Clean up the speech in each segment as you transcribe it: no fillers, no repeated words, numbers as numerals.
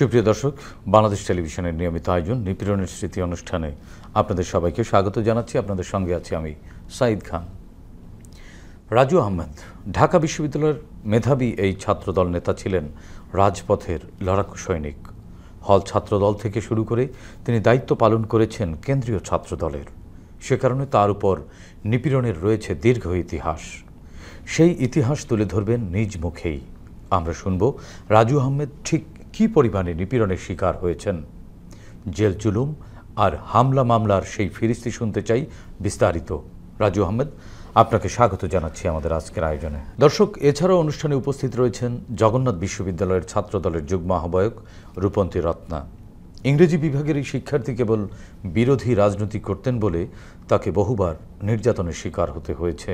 সুপ্রিয় দর্শক, বাংলাদেশ টেলিভিশনের নিয়মিত আয়োজন নিপীড়নের স্মৃতি অনুষ্ঠানে আপনাদের সবাইকে স্বাগত জানাচ্ছি। আপনাদের সঙ্গে আছি আমি সাঈদ খান। রাজু আহমেদ ঢাকা বিশ্ববিদ্যালয়ের মেধাবী এই ছাত্রদল নেতা ছিলেন রাজপথের লড়াকু সৈনিক। হল ছাত্রদল থেকে শুরু করে তিনি দায়িত্ব পালন করেছেন কেন্দ্রীয় ছাত্রদলের। সে কারণে তার উপর নিপীড়নের রয়েছে দীর্ঘ ইতিহাস। সেই ইতিহাস তুলে ধরবেন নিজ মুখেই। আমরা শুনব রাজু আহমেদ ঠিক কী পরিমাণে নিপীড়নের শিকার হয়েছেন। জেল জুলুম আর হামলা মামলার সেই ফিরিস্তি শুনতে চাই বিস্তারিত। রাজু আহমেদ, আপনাকে স্বাগত জানাচ্ছি আমাদের আজকের আয়োজনে। দর্শক, এছাড়াও অনুষ্ঠানে উপস্থিত রয়েছেন জগন্নাথ বিশ্ববিদ্যালয়ের ছাত্রদলের যুগ্ম আহ্বায়ক রূপন্তী রত্না। ইংরেজি বিভাগের এই শিক্ষার্থী কেবল বিরোধী রাজনীতি করতেন বলে তাকে বহুবার নির্যাতনের শিকার হতে হয়েছে।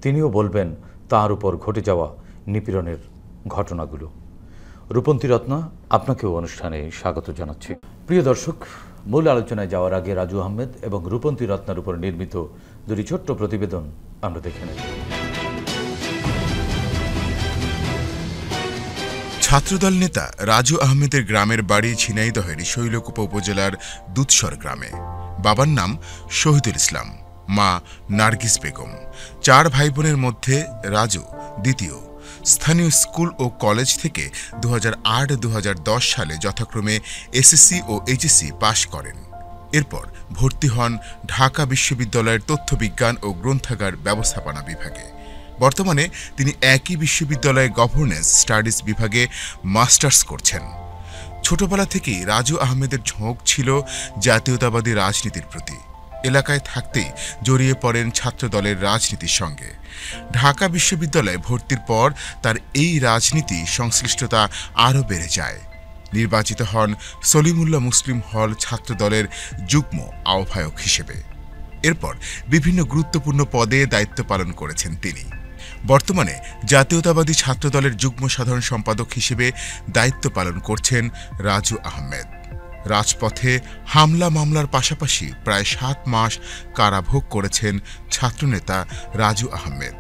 তিনিও বলবেন তার উপর ঘটে যাওয়া নিপীড়নের ঘটনাগুলো। রূপন্তী রত্না, আপনাকেও অনুষ্ঠানে স্বাগত জানাচ্ছি। প্রিয় দর্শক, মূল আলোচনায় যাওয়ার আগে রাজু আহমেদ এবং রূপন্তী রত্নার উপর নির্মিত দুটি ছোট্ট প্রতিবেদন আমরা দেখে নেব। ছাত্রদল নেতা রাজু আহমেদের গ্রামের বাড়ি ঝিনাইদহের শৈলকুপা উপজেলার দুধসর গ্রামে। বাবার নাম শহীদুল ইসলাম, মা নার্গিস বেগম। 4 ভাই বোনের মধ্যে রাজু দ্বিতীয়। স্থানীয় স্কুল ও কলেজ থেকে 2008-2010 সালে যথাক্রমে এসএসসি ও এইচএসসি পাশ করেন। এরপর ভর্তি হন ঢাকা বিশ্ববিদ্যালয়ের তথ্যবিজ্ঞান ও গ্রন্থাগার ব্যবস্থাপনা বিভাগে। বর্তমানে তিনি একই বিশ্ববিদ্যালয়ে গভর্নেন্স স্টাডিজ বিভাগে মাস্টার্স করছেন। ছোটবেলা থেকেই রাজু আহমেদের ঝোঁক ছিল জাতীয়তাবাদী রাজনীতির প্রতি। এলাকায় থাকতেই জড়িয়ে পড়েন ছাত্রদলের রাজনীতির সঙ্গে। ঢাকা বিশ্ববিদ্যালয়ে ভর্তির পর তার এই রাজনীতি সংশ্লিষ্টতা আরও বেড়ে যায়। নির্বাচিত হন সলিমুল্লাহ মুসলিম হল ছাত্রদলের যুগ্ম আহ্বায়ক হিসেবে। এরপর বিভিন্ন গুরুত্বপূর্ণ পদে দায়িত্ব পালন করেছেন তিনি। বর্তমানে জাতীয়তাবাদী ছাত্রদলের যুগ্ম সাধারণ সম্পাদক হিসেবে দায়িত্ব পালন করছেন রাজু আহমেদ। রাজপথে হামলা মামলার পাশাপাশি প্রায় 7 মাস কারাভোগ করেছেন ছাত্রনেতা রাজু আহমেদ।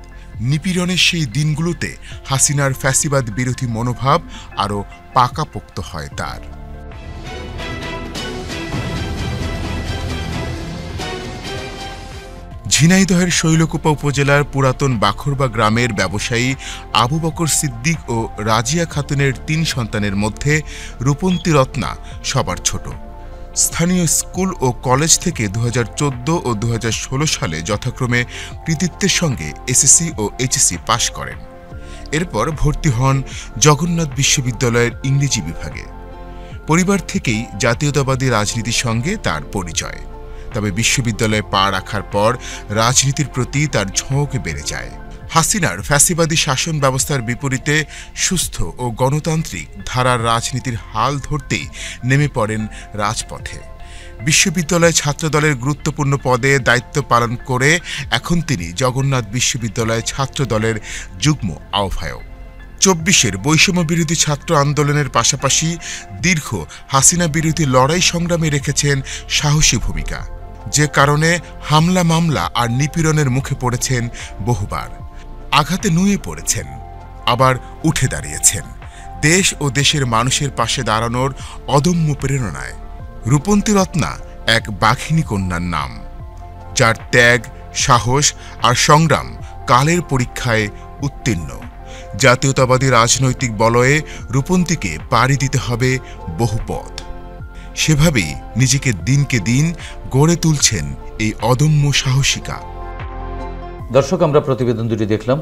নিপীড়নের সেই দিনগুলোতে হাসিনার ফ্যাসিবাদ বিরোধী মনোভাব আরও পাকাপোক্ত হয় তার। ঝিনাইদহের শৈলকুপা উপজেলার পুরাতন বাখরবা গ্রামের ব্যবসায়ী আবু বকর সিদ্দিক ও রাজিয়া খাতুনের 3 সন্তানের মধ্যে রূপন্তী রত্না সবার ছোট। স্থানীয় স্কুল ও কলেজ থেকে 2014 ও 2016 সালে যথাক্রমে কৃতিত্বের সঙ্গে এসএসসি ও এইচএসসি পাশ করেন। এরপর ভর্তি হন জগন্নাথ বিশ্ববিদ্যালয়ের ইংরেজি বিভাগে। পরিবার থেকেই জাতীয়তাবাদী রাজনীতির সঙ্গে তার পরিচয়। তবে বিশ্ববিদ্যালয়ে পা রাখার পর রাজনীতির প্রতি তার ঝোঁক বেড়ে যায়। হাসিনার ফ্যাসিবাদী শাসন ব্যবস্থার বিপরীতে সুস্থ ও গণতান্ত্রিক ধারার রাজনীতির হাল ধরতেই নেমে পড়েন রাজপথে। বিশ্ববিদ্যালয় ছাত্রদলের গুরুত্বপূর্ণ পদে দায়িত্ব পালন করে এখন তিনি জগন্নাথ বিশ্ববিদ্যালয় ছাত্রদলের যুগ্ম আহ্বায়ক। 24-এর বৈষম্য বিরোধী ছাত্র আন্দোলনের পাশাপাশি দীর্ঘ হাসিনা বিরোধী লড়াই সংগ্রামে রেখেছেন সাহসী ভূমিকা, যে কারণে হামলা মামলা আর নিপীড়নের মুখে পড়েছেন বহুবার। আঘাতে নুয়ে পড়েছেন, আবার উঠে দাঁড়িয়েছেন দেশ ও দেশের মানুষের পাশে দাঁড়ানোর অদম্য প্রেরণায়। রূপন্তী রত্না এক বাঘিনী কন্যার নাম, যার ত্যাগ, সাহস আর সংগ্রাম কালের পরীক্ষায় উত্তীর্ণ। জাতীয়তাবাদী রাজনৈতিক বলয়ে রূপন্তীকে পাড়ি দিতে হবে বহু পথ। সেভাবেই নিজেকে দিনকে দিন গড়ে তুলছেন এই অদম্য সাহসিকা। দর্শক, আমরা প্রতিবেদন দুটি দেখলাম।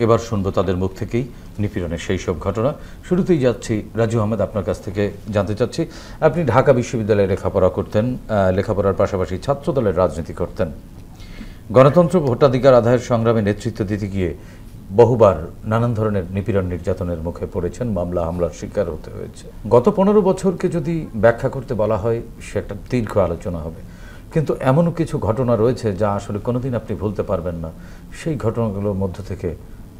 এবার শুনবো তাদের মুখ থেকেই নিপীড়নের সেই সব ঘটনা। শুরুতেই যাচ্ছি রাজু আহমেদ, আপনার কাছ থেকে জানতে চাচ্ছি, আপনি ঢাকা বিশ্ববিদ্যালয়ে লেখাপড়া করতেন, লেখাপড়ার পাশাপাশি ছাত্রদলের রাজনীতি করতেন। গণতন্ত্র ভোটাধিকার আদায়ের সংগ্রামে নেতৃত্ব দিতে গিয়ে বহুবার নানান ধরনের নিপীড়ন নির্যাতনের মুখে পড়েছেন, মামলা হামলার শিকার হতে হয়েছে। গত 15 বছরকে যদি ব্যাখ্যা করতে বলা হয়, সেটা দীর্ঘ আলোচনা হবে, কিন্তু এমনও কিছু ঘটনা রয়েছে যা আসলে কোনোদিন আপনি ভুলতে পারবেন না। সেই ঘটনাগুলোর মধ্য থেকে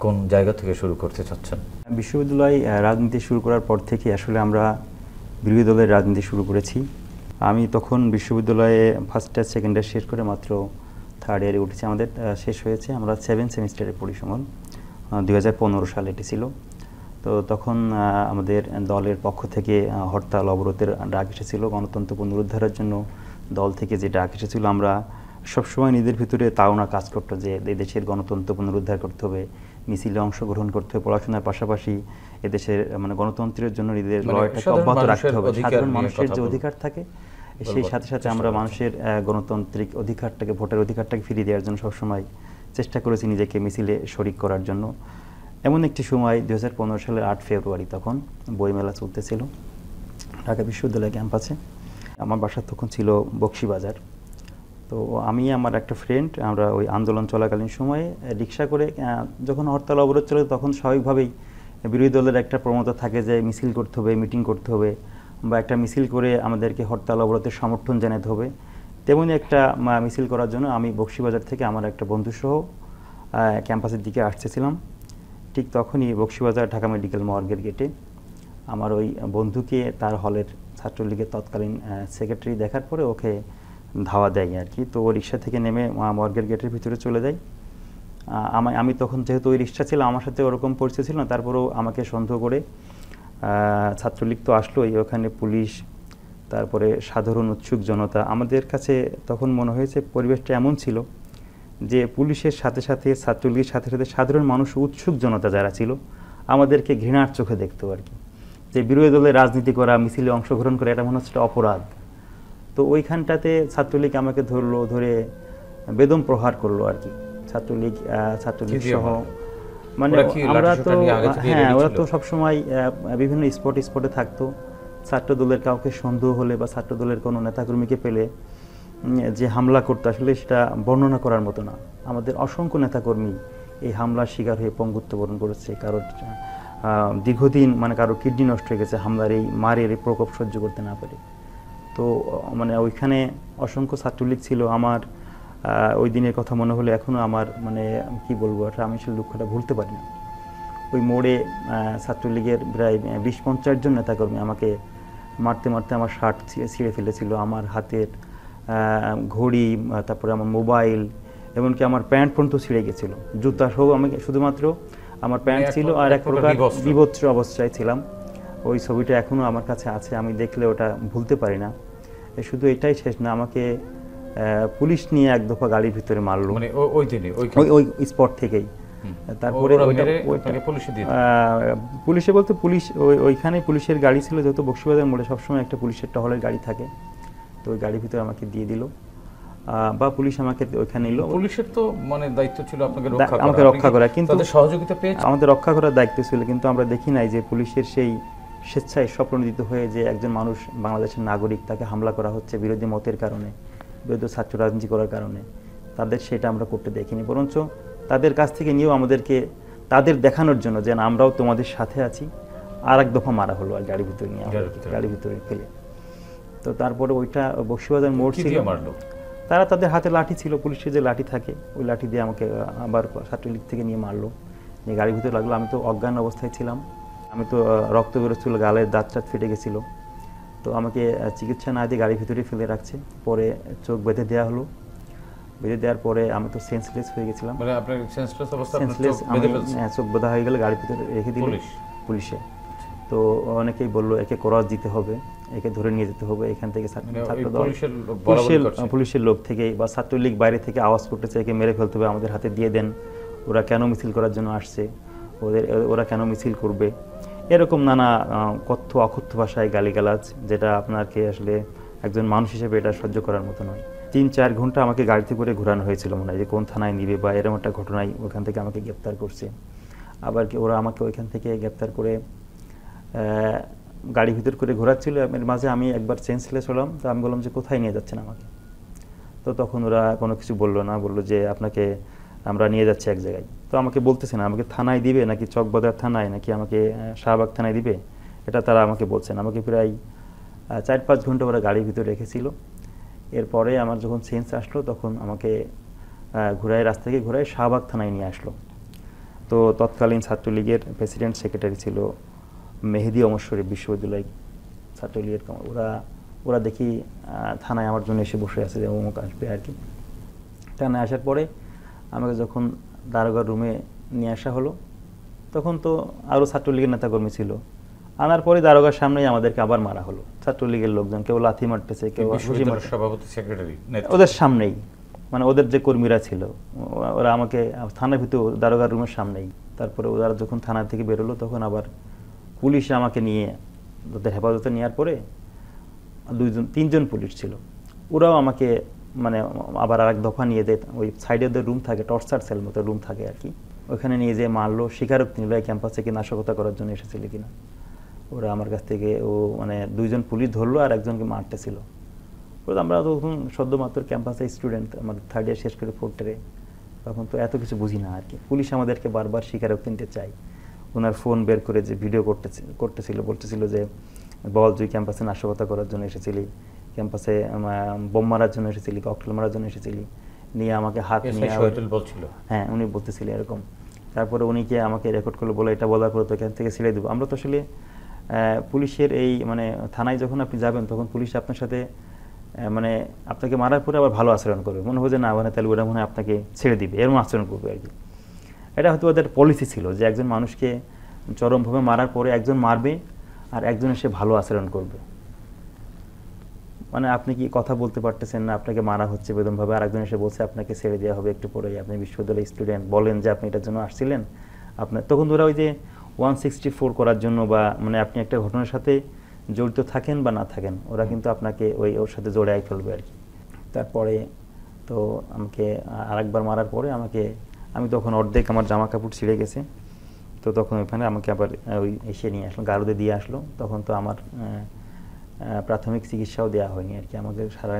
কোন জায়গা থেকে শুরু করতে চাচ্ছেন? বিশ্ববিদ্যালয় রাজনীতি শুরু করার পর থেকে আসলে আমরা বিরোধী দলের রাজনীতি শুরু করেছি। আমি তখন বিশ্ববিদ্যালয়ে ফার্স্ট ইয়ার সেকেন্ড ইয়ার শেষ করে মাত্র থার্ড ইয়ারে উঠেছি। আমাদের শেষ হয়েছে, আমরা 7 সেমিস্টারে পড়ি সময় 2015 সালে এটি ছিল। তো তখন আমাদের দলের পক্ষ থেকে হরতাল অবরোধের ডাক এসেছিল, গণতন্ত্র পুনরুদ্ধারের জন্য দল থেকে যে ডাক এসেছিল। আমরা সবসময় নিজেদের ভিতরে তাওনা কাজ করতো যে দেশের গণতন্ত্র পুনরুদ্ধার করতে হবে, মিছিলে অংশগ্রহণ করতে হবে, পড়াশোনার পাশাপাশি এদেশের মানে গণতন্ত্রের জন্য নিজেদের লড়াইটাকে অব্যাহত রাখতে হবে। সাধারণ মানুষের যে অধিকার থাকে সেই সাথে সাথে আমরা মানুষের গণতান্ত্রিক অধিকারটাকে, ভোটের অধিকারটাকে ফিরিয়ে দেওয়ার জন্য সবসময় চেষ্টা করেছি নিজেকে মিছিলে শরিক করার জন্য। এমন একটি সময় 2015 সালের 8 ফেব্রুয়ারি, তখন বইমেলা চলতেছিল ঢাকা বিশ্ববিদ্যালয় ক্যাম্পাসে। আমার বাসা তখন ছিল বকশীবাজার। তো আমি আমার একটা ফ্রেন্ড, আমরা ওই আন্দোলন চলাকালীন সময়ে রিক্সা করে, যখন হরতাল অবরোধ চলে তখন স্বাভাবিকভাবেই বিরোধী দলের একটা প্রবণতা থাকে যে মিছিল করতে হবে, মিটিং করতে হবে, বা একটা মিছিল করে আমাদেরকে হরতাল অবরোধের সমর্থন জানাতে হবে। তেমনি একটা মিছিল করার জন্য আমি বকশীবাজার থেকে আমার একটা বন্ধুসহ ক্যাম্পাসের দিকে আসতেছিলাম। ঠিক তখনই বকশীবাজার ঢাকা মেডিকেল মর্গের গেটে আমার ওই বন্ধুকে তার হলের ছাত্রলীগের তৎকালীন সেক্রেটারি দেখার পরে ওকে ধাওয়া দেয় আর কি। তো ও রিক্সা থেকে নেমে মর্গের গেটের ভিতরে চলে যায়। আমি তখন যেহেতু ওই রিক্সা ছিল, আমার সাথে ওরকম পরিস্থিতি ছিল না, তারপরেও আমাকে সন্দেহ করে ছাত্রলীগ তো আসলোই, ওখানে পুলিশ, তারপরে সাধারণ উৎসুক জনতা। আমাদের কাছে তখন মনে হয়েছে পরিবেশটা এমন ছিল যে পুলিশের সাথে সাথে, ছাত্রলীগের সাথে সাথে সাধারণ মানুষ, উৎসুক জনতা যারা ছিল আমাদেরকে ঘৃণার চোখে দেখতো আর কি। যে বিরোধী দলের রাজনীতি করা, মিছিলে অংশগ্রহণ করা, এটা মনে হচ্ছে অপরাধ। তো ওইখানটাতে ছাত্রলীগ আমাকে ধরলো, ধরে বেদম প্রহার করলো আর কি। ছাত্রলীগ সহ, মানে আমরা তো, হ্যাঁ, ওরা তো সবসময় বিভিন্ন স্পটে থাকতো। ছাত্র দলের কাউকে সন্দেহ হলে বা ছাত্র দলের কোনো নেতাকর্মীকে পেলে যে হামলা করতো, আসলে সেটা বর্ণনা করার মতো না। আমাদের অসংখ্য নেতাকর্মী এই হামলার শিকার হয়ে পঙ্গুত্ব বরণ করেছে। কারোর দীর্ঘদিন মানে কারো কিডনি নষ্ট হয়ে গেছে হামলার এই মারের এই প্রকোপ সহ্য করতে না পারে। তো মানে ওইখানে অসংখ্য ছাত্রলীগ ছিল। আমার ওই দিনের কথা মনে হলে এখনও আমার মানে কি বলবো, আমি সেই দুঃখটা ভুলতে পারি না। ওই মোড়ে ছাত্রলীগের প্রায় 20-50 জন নেতাকর্মী আমাকে মারতে মারতে আমার শার্ট ছিঁড়ে ফেলেছিল, আমার হাতের ঘড়ি, তারপরে আমার মোবাইল, এমনকি আমার প্যান্ট পর্যন্ত ছিঁড়ে গেছিল, জুতা সহ। আমি শুধুমাত্র আমার প্যান্ট ছিল আর এক প্রকার বিভৎস অবস্থায় ছিলাম। ওই ছবিটা এখনও আমার কাছে আছে, আমি দেখলে ওটা ভুলতে পারি না। শুধু এটাই শেষ না, আমাকে পুলিশ নিয়ে এক দফা গাড়ির ভিতরে মারলো, মানে ওই স্পট থেকেই। তারপরে পুলিশে বলতে পুলিশ ওইখানে পুলিশের গাড়ি ছিল, যেহেতু বকশীবাজার মোড়ে সবসময় একটা পুলিশের টহলের গাড়ি থাকে, তো ওই গাড়ির ভিতরে আমাকে দিয়ে দিল, বা পুলিশ আমাকে ওইখানে নিল। পুলিশের তো মানে দায়িত্ব ছিল আমাকে রক্ষা করা, কিন্তু সহযোগিতা পেয়েছে, আমাদের রক্ষা করার দায়িত্ব ছিল। কিন্তু আমরা দেখি নাই যে পুলিশের সেই স্বেচ্ছায় স্বপ্রণোদিত হয়ে যে একজন মানুষ, বাংলাদেশের নাগরিক, তাকে হামলা করা হচ্ছে বিরোধী মতের কারণে, বিরোধী ছাত্র রাজনীতি করার কারণে, তাদের সেটা আমরা করতে দেখিনি। বরঞ্চ তাদের কাছ থেকে নিয়েও আমাদেরকে তাদের দেখানোর জন্য যে আমরাও তোমাদের সাথে আছি, আর এক দফা মারা হলো আর গাড়ির ভিতরে নিয়ে, গাড়ির ভিতরে ফেলে। তো তারপরে ওইটা বকশীবাজার মোড় ছিল, তারা তাদের হাতে লাঠি ছিল, পুলিশের যে লাঠি থাকে ওই লাঠি দিয়ে আমাকে আবার ছাত্রলীগ থেকে নিয়ে মারলো, নিয়ে গাড়ির ভিতরে লাগলো। আমি তো অজ্ঞান অবস্থায় ছিলাম, আমি তো রক্ত বেরোচ্ছিল, গালের দাঁত টাত ফেটে গেছিলো। তো আমাকে চিকিৎসা না দিয়ে গাড়ির ভিতরে ফেলে রাখছে। পরে চোখ বেঁধে দেওয়া হলো, বেঁধে দেওয়ার পরে আমি তো সেন্সলেস হয়ে গেছিলাম। চোখ বাঁধা হয়ে গেলে গাড়ির ভিতরে রেখে দিল পুলিশে। তো অনেকেই বললো একে ক্রস দিতে হবে, একে ধরে নিয়ে যেতে হবে এখান থেকে। পুলিশের লোক থেকে বা ছাত্রলীগ বাইরে থেকে আওয়াজ করতেছে একে মেরে ফেলতে হবে, আমাদের হাতে দিয়ে দেন, ওরা কেন মিছিল করার জন্য আসছে, ওরা কেন মিছিল করবে, এরকম নানা কথ্য অকথ্য ভাষায় গালিগালাজ, যেটা আপনাকে আসলে একজন মানুষ হিসেবে এটা সহ্য করার মতো নয়। 3-4 ঘন্টা আমাকে গাড়িতে করে ঘোরানো হয়েছিল, মনে হয় যে কোন থানায় নিবে বা এরকম একটা ঘটনায় ওখান থেকে আমাকে গ্রেপ্তার করছে। আবার কি ওরা আমাকে ওইখান থেকে গ্রেপ্তার করে গাড়ি ভিতর করে ঘোরাচ্ছিল। এর মাঝে আমি একবার সেন্সলেস হলাম, তো আমি বললাম যে কোথায় নিয়ে যাচ্ছেন আমাকে। তো তখন ওরা কোনো কিছু বললো না, বললো যে আপনাকে আমরা নিয়ে যাচ্ছি এক জায়গায়। তো আমাকে বলতেছে না আমাকে থানায় দিবে নাকি চকবাজার থানায়, নাকি আমাকে শাহবাগ থানায় দিবে, এটা তারা আমাকে বলছেন। আমাকে প্রায় 4-5 ঘন্টা ওরা গাড়ির ভিতরে রেখেছিল। এরপরে আমার যখন সেন্স আসলো তখন আমাকে ঘুরায়, রাস্তা থেকে ঘুরায় শাহবাগ থানায় নিয়ে আসলো। তো তৎকালীন ছাত্রলীগের প্রেসিডেন্ট সেক্রেটারি ছিল মেহেদি ওমর শরীফ, বিশ্ববিদ্যালয় ছাত্রলীগের। ওরা দেখি থানায় আমার জন্য এসে বসে আছে যে অমুক আসবে আর কি। থানায় আসার পরে আমাকে যখন দারোগার রুমে নিয়ে আসা হলো, তখন তো আরও ছাত্রলীগের নেতাকর্মী ছিল। আনার পরে দারোগার সামনেই আমাদেরকে আবার মারা হলো। ছাত্রলীগের লোকজন কেউ লাথি মারতেছে, কেউ সভাপতি সেক্রেটারি ওদের সামনেই, মানে ওদের যে কর্মীরা ছিল ওরা আমাকে থানার ভিতরে দারোগার রুমের সামনেই। তারপরে ওরা যখন থানা থেকে বেরোলো তখন আবার পুলিশ আমাকে নিয়ে ওদের হেফাজতে নেওয়ার পরে তিনজন পুলিশ ছিল, ওরাও আমাকে মানে আবার আরেক দফা নিয়ে যেত, ওই সাইডে ওদের রুম থাকে, টর্চার সেল মতো রুম থাকে আর কি, ওখানে নিয়ে যেয়ে মারলো, স্বীকারোক্তি নিল এই ক্যাম্পাসে কি নাশকতা করার জন্য এসেছিল কিনা। ওরা আমার কাছ থেকে মানে 2জন পুলিশ ধরলো আর একজনকে মারতেছিল। ওরা আমরা তখন সদ্যমাত্র ক্যাম্পাসে স্টুডেন্ট, আমাদের 3rd ইয়ার শেষ করে 4th ইয়ারে, তখন তো এত কিছু বুঝি না আর কি। পুলিশ আমাদেরকে বারবার স্বীকারোক্তি নিতে চাই। ওনার ফোন বের করে যে ভিডিও করতেছিল, বলতেছিল যে বল তুই ক্যাম্পাসে নাশকতা করার জন্য এসেছিলি, ক্যাম্পাসে বোম মারার জন্য এসেছিলি, ককটেল মারার জন্য এসেছিলি, নিয়ে আমাকে হাত নিয়ে বলছিল। হ্যাঁ, উনি বলতেছিলেন এরকম। তারপরে উনিকে আমাকে রেকর্ড করলো, বলে এটা বলার পরে তো এখান থেকে ছেড়ে দেবো। আমরা তো আসলে পুলিশের এই মানে থানায় যখন আপনি যাবেন তখন পুলিশ আপনার সাথে মানে আপনাকে মারার পরে আবার ভালো আচরণ করবে, মনে হয় যে না মানে তাহলে ওরা মনে হয় আপনাকে ছেড়ে দিবে, এরকম আচরণ করবে আর কি। এটা হয়তো ওদের পলিসি ছিল যে একজন মানুষকে চরমভাবে মারার পরে একজন মারবে আর একজন এসে ভালো আচরণ করবে। মানে আপনি কি কথা বলতে পারতেছেন না, আপনাকে মারা হচ্ছে বেদমভাবে, আর একজন এসে বলছে আপনাকে ছেড়ে দেওয়া হবে একটু পরেই, আপনি বিশ্ববিদ্যালয়ের স্টুডেন্ট, বলেন যে আপনি এটার জন্য আসছিলেন। আপনার তখন ওরা ওই যে 164 করার জন্য বা মানে আপনি একটা ঘটনার সাথে জড়িত থাকেন বা না থাকেন, ওরা কিন্তু আপনাকে ওর সাথে জড়াই ফেলবে আর কি। তারপরে তো আমাকে আরেকবার মারার পরে আমি তখন অর্ধেক আমার জামা কাপড় ছিঁড়ে গেছে, তো তখন ওখানে আমাকে আবার ওই এসে নিয়ে আসলো, গারদে দিয়ে আসলো। তখন তো আমার প্রাথমিক চিকিৎসাও দেওয়া হয়নি আর কি। আমাদের সারা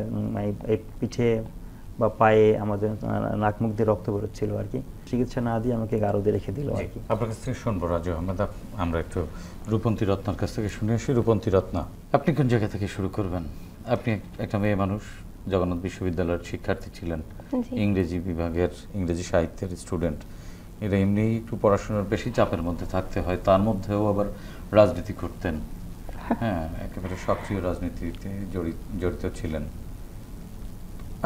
এই পিঠে বা পায়ে আমাদের নাক মুখ দিয়ে রক্ত বেরোচ্ছিল আর কি। চিকিৎসা না দিয়ে আমাকে গারদে রেখে দিল আর কি। আপনার কাছ থেকে শুনবো রাজু আহমেদ, আমরা একটু রূপন্তী রত্নার কাছ থেকে শুনে আসি। রূপন্তী রত্না, আপনি কোন জায়গা থেকে শুরু করবেন? আপনি একটা মেয়ে মানুষ, জগন্নাথ বিশ্ববিদ্যালয়ের শিক্ষার্থী ছিলেন, ইংরেজি বিভাগের ইংরেজি সাহিত্যের স্টুডেন্ট। এরা এমনি একটু পড়াশোনার বেশি চাপের মধ্যে থাকতে হয়, তার মধ্যেও আবার রাজনীতি করতেন। হ্যাঁ, একেবারে সক্রিয় রাজনীতিতে জড়িত ছিলেন।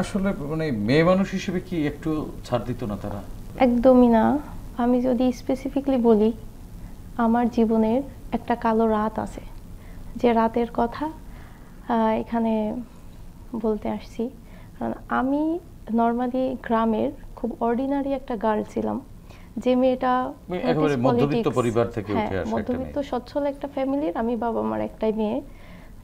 আসলে মানে মেয়ে মানুষ হিসেবে কি একটু ছাড় দিত না তারা? একদমই না। আমি যদি স্পেসিফিকলি বলি, আমার জীবনের একটা কালো রাত আছে, যে রাতের কথা এখানে বলতে আসছি। কারণ আমি নর্মালি গ্রামের খুব অর্ডিনারি একটা গার্ল ছিলাম, যে মেয়েটা একেবারে মধ্যবিত্ত পরিবার থেকে উঠে আসা, মধ্যবিত্ত সচ্ছল একটা ফ্যামিলির আমি, বাবা মার একটাই মেয়ে,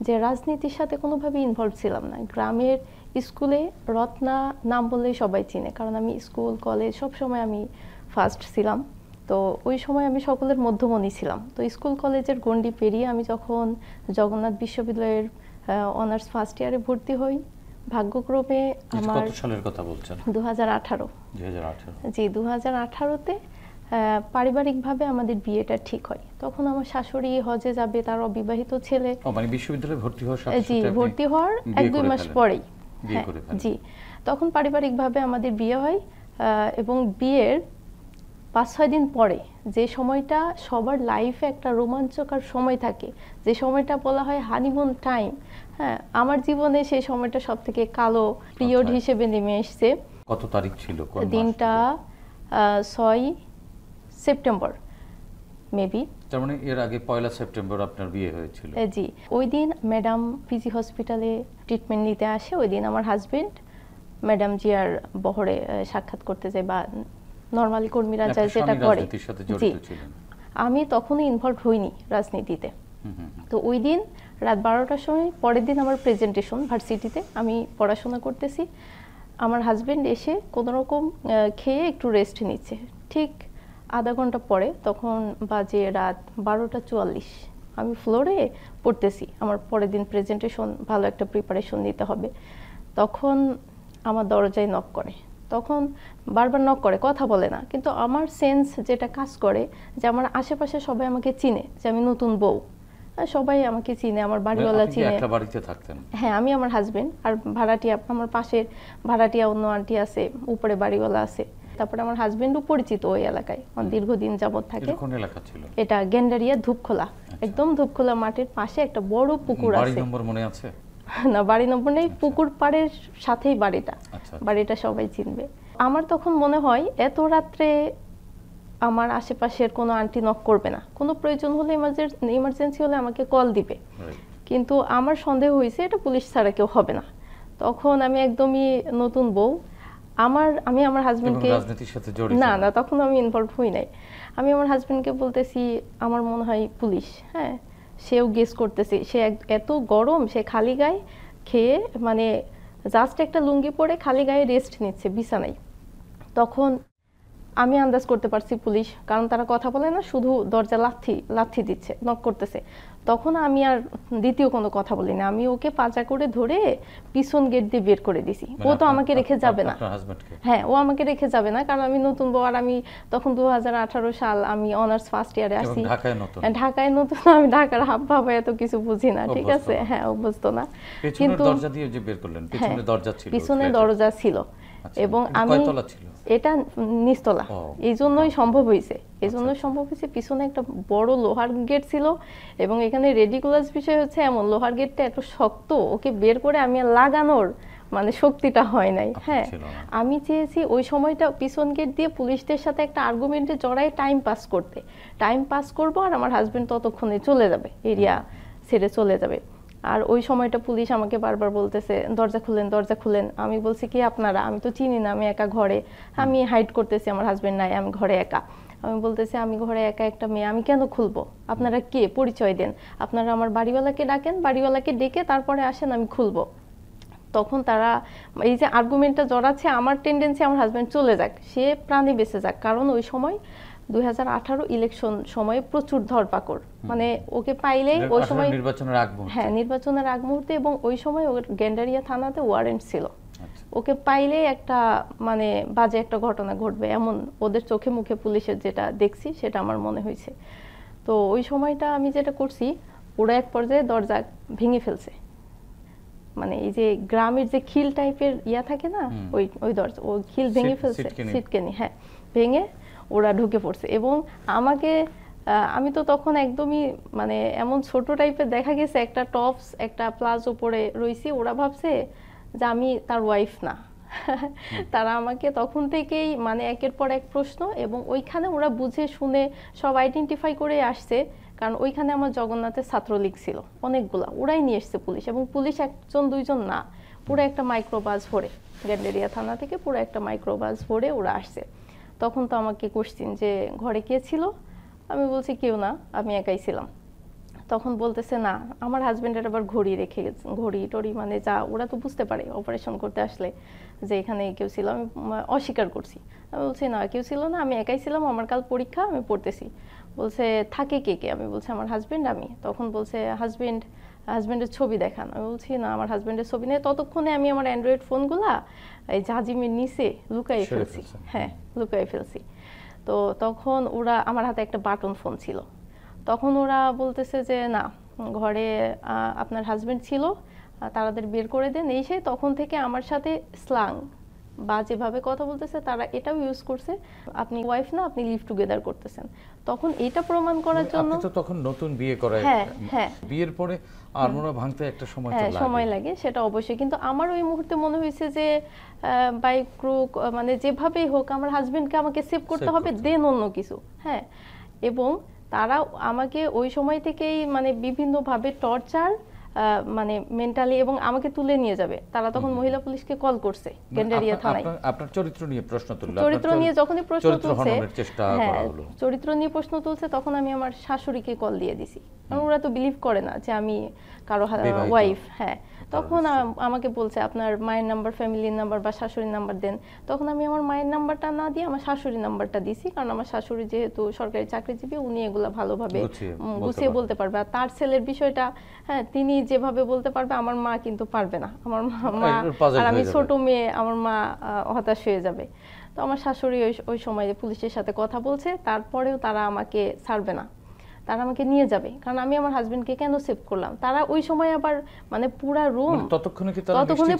যে রাজনীতির সাথে কোনোভাবে ইনভলভ ছিলাম না। গ্রামের স্কুলে রত্না নাম বললেই সবাই চিনে, কারণ আমি স্কুল কলেজ সব সময় আমি ফার্স্ট ছিলাম। তো ওই সময় আমি সকলের মধ্যমণি ছিলাম। তো স্কুল কলেজের গণ্ডি পেরিয়ে আমি যখন জগন্নাথ বিশ্ববিদ্যালয়ের অনার্স ফার্স্ট ইয়ারে ভর্তি হই, ভাগ্যক্রমে আমার কত সালের কথা বলছেন? 2018। জি, 2018-তে পারিবারিকভাবে আমাদের বিয়েটা ঠিক হয়। তখন আমার শাশুড়ি হজে যাবে, তার অবিবাহিত ছেলে, মানে বিশ্ববিদ্যালয়ে ভর্তি হওয়ার সাথে সাথে? জি, ভর্তি হওয়ার 1-2 মাস পরেই। জি, তখন পারিবারিকভাবে আমাদের বিয়ে হয়। এবং বিয়ের 5-6 দিন পরে যে সময়টা সবার লাইফে একটা রোমাঞ্চকর সময় থাকে, যে সময়টা বলা হয় হানিমুন টাইম, হ্যাঁ, আমার জীবনে সেই সময়টা সব থেকে কালো পিরিয়ড হিসেবে নেমে এসছে। কত তারিখ ছিল? দিনটা 6 সেপ্টেম্বর মেবি। তার মানে এর আগে 1 সেপ্টেম্বর আপনার বিয়ে হয়েছিল? জি, ওই দিন ম্যাডাম পিজি হসপিটালে ট্রিটমেন্ট নিতে আসে। ওই দিন আমার হাজবেন্ড ম্যাডাম জিয়ার বহরে সাক্ষাৎ করতে যায়, বা নরমালি কর্মীরা যায় যেটা করে। জি, আমি তখনই ইনভলভ হইনি রাজনীতিতে। তো ওই দিন রাত 12টার সময়, পরের দিন আমার প্রেজেন্টেশন ভার্সিটিতে, আমি পড়াশোনা করতেছি। আমার হাজবেন্ড এসে কোনোরকম খেয়ে একটু রেস্ট নিচ্ছে। ঠিক আধা ঘন্টা পরে, তখন বাজে রাত 12:44, আমি ফ্লোরে পড়তেছি, আমার পরের দিন প্রেজেন্টেশন, ভালো একটা প্রিপারেশন নিতে হবে। তখন আমার দরজায় নক করে, তখন বারবার নক করে, কথা বলে না, কিন্তু আমার সেন্স যেটা কাজ করে যে আমার আশেপাশে সবাই আমাকে চিনে, যে আমি নতুন বউ, সবাই আমাকে চিনে, আমার বাড়িওয়ালা চিনে। একটা বাড়িতে থাকতেন? হ্যাঁ, আমি, আমার হাজবেন্ড আর ভাড়াটিয়া, আমার পাশের ভাড়াটিয়া অন্য আন্টি আছে, উপরে বাড়িওয়ালা আছে। তারপরে আমার হাজবেন্ডও পরিচিত ওই এলাকায়, দীর্ঘদিন যাবত থাকে। কোন এলাকা ছিল এটা? গেন্ডারিয়া, ধূপখোলা। একদম ধূপখোলা মাঠের পাশে একটা বড় পুকুর আছে। বাড়ি নম্বর মনে আছে? না, বাড়ি নম্বর নেই, পুকুর পাড়ের সাথেই বাড়িটা। বাড়িটা সবাই চিনবে। আমার তখন মনে হয় এত রাত্রে আমার আশেপাশের কোনো আন্টি নক করবে না, কোনো প্রয়োজন হলে ইমার্জেন্সি হলে আমাকে কল দিবে, কিন্তু আমার সন্দেহ হয়েছে এটা পুলিশ ছাড়া কেউ হবে না। তখন আমি একদমই নতুন বউ, আমি আমার হাজবেন্ডকে না না তখন আমি ইনভলভ হই নাই। আমি আমার হাজবেন্ডকে বলতেছি আমার মনে হয় পুলিশ, হ্যাঁ সেও গেস করতেছে, সে এত গরম, সে খালি গায়ে খেয়ে মানে জাস্ট একটা লুঙ্গি পরে খালি গায়ে রেস্ট নিচ্ছে বিছানায়। তখন আমি আন্দাজ করতে পারছি পুলিশ, কারণ তারা কথা বলে না, শুধু দরজা লাথি দিচ্ছে, নক করতেছে। তখন আমি আর দ্বিতীয় কোনো কথা বলি না, আমি ওকে পাজা করে ধরে পিছন গেট দিয়ে বের করে দিছি। ও তো আমাকে রেখে যাবে না, হ্যাঁ ও আমাকে রেখে যাবে না, কারণ আমি নতুন বউ, আর আমি তখন 2018 সাল, আমি অনার্স ফার্স্ট ইয়ারে আসি, ঢাকায় নতুন, আমি ঢাকার হাব ভাব এত কিছু বুঝি না, ঠিক আছে, হ্যাঁ অভ্যস্ত না। কিন্তু দরজা দিয়ে যে বের করলেন, পিছনে দরজা ছিল, পিছনে দরজা ছিল, এবং আমি এটা নিচতলা, এই জন্যই সম্ভব হয়েছে, পিছনে একটা বড় লোহার গেট ছিল, এবং এখানে রেডিকুলাস বিষয় হচ্ছে এমন, লোহার গেটটা এত শক্ত, ওকে বের করে আমি লাগানোর মানে শক্তিটা হয় নাই। হ্যাঁ আমি চেয়েছি ওই সময়টা পিছন গেট দিয়ে পুলিশদের সাথে একটা আর্গুমেন্টে জড়াই টাইম পাস করবো, আর আমার হাজবেন্ড ততক্ষণে চলে যাবে, এরিয়া ছেড়ে চলে যাবে। আর ওই সময়টা পুলিশ আমাকে বারবার বলতেছে দরজা খুলেন। আমি বলছি কি আপনারা, আমি তো চিনি না, আমি একা ঘরে, আমি হাইড করতেছি, আমার হাজবেন্ড নাই, আমি ঘরে একা। আমি বলতেছি আমি ঘরে একা একটা মেয়ে, আমি কেন খুলবো, আপনারা কে, পরিচয় দেন, আপনারা আমার বাড়িওয়ালাকে ডাকেন, বাড়িওয়ালাকে ডেকে তারপরে আসেন, আমি খুলবো। তখন তারা এই যে আর্গুমেন্টটা জড়াচ্ছে, আমার টেন্ডেন্সি আমার হাজবেন্ড চলে যাক, সে প্রাণে বেঁচে যাক, কারণ ওই সময় 2018 ইলেকশন সময়ে প্রচুর ধরপাকড়, মানে ওকে পাইলেই ওই সময় নির্বাচনের আগ মুহূর্তে, এবং ওই সময় ওর গেন্ডারিয়া থানাতে ওয়ারেন্ট ছিল, ওকে পাইলেই একটা মানে বাজে একটা ঘটনা ঘটবে, এমন ওদের চোখে মুখে পুলিশের যেটা দেখছি সেটা আমার মনে হয়েছে। তো ওই সময়টা আমি যেটা করছি, ওরা এক পর্যায়ে দরজা ভেঙে ফেলছে, মানে এই যে গ্রামের যে খিল টাইপের ইয়া থাকে না, ওই দরজা, ওই খিল ভেঙে ফেলছে, সিটকেনি, হ্যাঁ ভেঙে ওরা ঢুকে পড়ছে। এবং আমাকে, আমি তো তখন একদমই মানে এমন ছোট টাইপের দেখা গেছে, একটা টপস একটা প্লাজো পরে রইছি, ওরা ভাবছে যে আমি তার ওয়াইফ না। তারা আমাকে তখন থেকেই মানে একের পর এক প্রশ্ন, এবং ওইখানে ওরা বুঝে শুনে সব আইডেন্টিফাই করে আসছে, কারণ ওইখানে আমার জগন্নাথের ছাত্রলীগ ছিল অনেকগুলা, ওরাই নিয়ে এসছে পুলিশ, এবং পুলিশ একজন দুইজন না, পুরো একটা মাইক্রোবাস ভরে, গেন্ডারিয়া থানা থেকে পুরো একটা মাইক্রোবাস ভরে ওরা আসছে। তখন তো আমাকে কোশ্চিন যে ঘরে কে ছিল, আমি বলছি কেউ না, আমি একাই ছিলাম। তখন বলতেছে না, আমার হাজবেন্ডের আবার ঘড়ি রেখে গেছে, ঘড়ি টড়ি মানে যা ওরা তো বুঝতে পারে অপারেশন করতে আসলে যে এখানে কেউ ছিল। আমি অস্বীকার করছি, আমি বলছি না কেউ ছিল না, আমি একাই ছিলাম, আমার কাল পরীক্ষা, আমি পড়তেছি। বলছে থাকে কে কে, আমি বলছি আমার হাজবেন্ড, আমি। তখন বলছে হাজবেন্ডের ছবি দেখান, আমি বলছি না আমার হাজবেন্ডের ছবি নেই। ততক্ষণে আমি আমার অ্যান্ড্রয়েড ফোনগুলা এই জাজিমের নিচে লুকাই ফেলছি, হ্যাঁ লুকাই ফেলছি। তো তখন ওরা, আমার হাতে একটা বাটন ফোন ছিল, তখন ওরা বলতেছে যে না ঘরে আপনার হাজবেন্ড ছিল, তাদের বের করে দেন, এই সেই। তখন থেকে আমার সাথে স্ল্যাং বা যেভাবে কথা বলতেছে তারা এটাও ইউজ করছে, আপনি ওয়াইফ না, আপনি লিভ টুগেদার করতেছেন। তখন এটা প্রমাণ করার জন্য, আপনি তো তখন নতুন বিয়ে করা, হ্যাঁ বিয়ের পরে আর মনে ভাঙতে একটা সময় লাগে, সেটা অবশ্যই। কিন্তু আমার ওই মুহূর্তে মনে হয়েছে যে বাই ক্রুক মানে যেভাবেই হোক আমার হাজবেন্ডকে আমাকে সেভ করতে হবে, দেন অন্য কিছু, হ্যাঁ। এবং তারা আমাকে ওই সময় থেকেই মানে বিভিন্নভাবে টর্চার, মানে মেন্টালি, এবং আমাকে তুলে নিয়ে যাবে। তারা তখন মহিলা পুলিশকে কল করছে গেন্ডারিয়া থানায়। আপনার চরিত্র নিয়ে প্রশ্ন তুলছে, চরিত্র নিয়ে যখনই প্রশ্ন তুলছে, চরিত্র নিয়ে প্রশ্ন তুলছে, তখন আমি আমার শাশুড়িকে কল দিয়ে দিছি, কারণ ওরা তো বিলিভ করে না যে আমি কারো ওয়াইফ। হ্যাঁ, তখন আমাকে বলছে আপনার মায়ের নাম্বার, ফ্যামিলির নাম্বার বা শাশুড়ির নাম্বার দেন। তখন আমি আমার মায়ের নাম্বারটা না দিয়ে আমার শাশুড়ির নাম্বারটা দিছি, কারণ আমার শাশুড়ি যেহেতু সরকারি চাকরিজীবী, উনি এগুলা ভালোভাবে গুছিয়ে বলতে পারবে। আর তার ছেলের বিষয়টা, হ্যাঁ তিনি যেভাবে বলতে পারবে, আমার মা কিন্তু পারবে না। আমার মা, আর আমি ছোট মেয়ে, আমার মা হতাশ হয়ে যাবে। তো আমার শাশুড়ি ওই সময় পুলিশের সাথে কথা বলছে, তারপরেও তারা আমাকে ছাড়বে না, তারা আমাকে নিয়ে যাবে, কারণ আমি আমার হাজবেন্ডকে কেন সেভ করলাম। তারা ওই সময় আবার মানে পুরা রুম, ততক্ষণে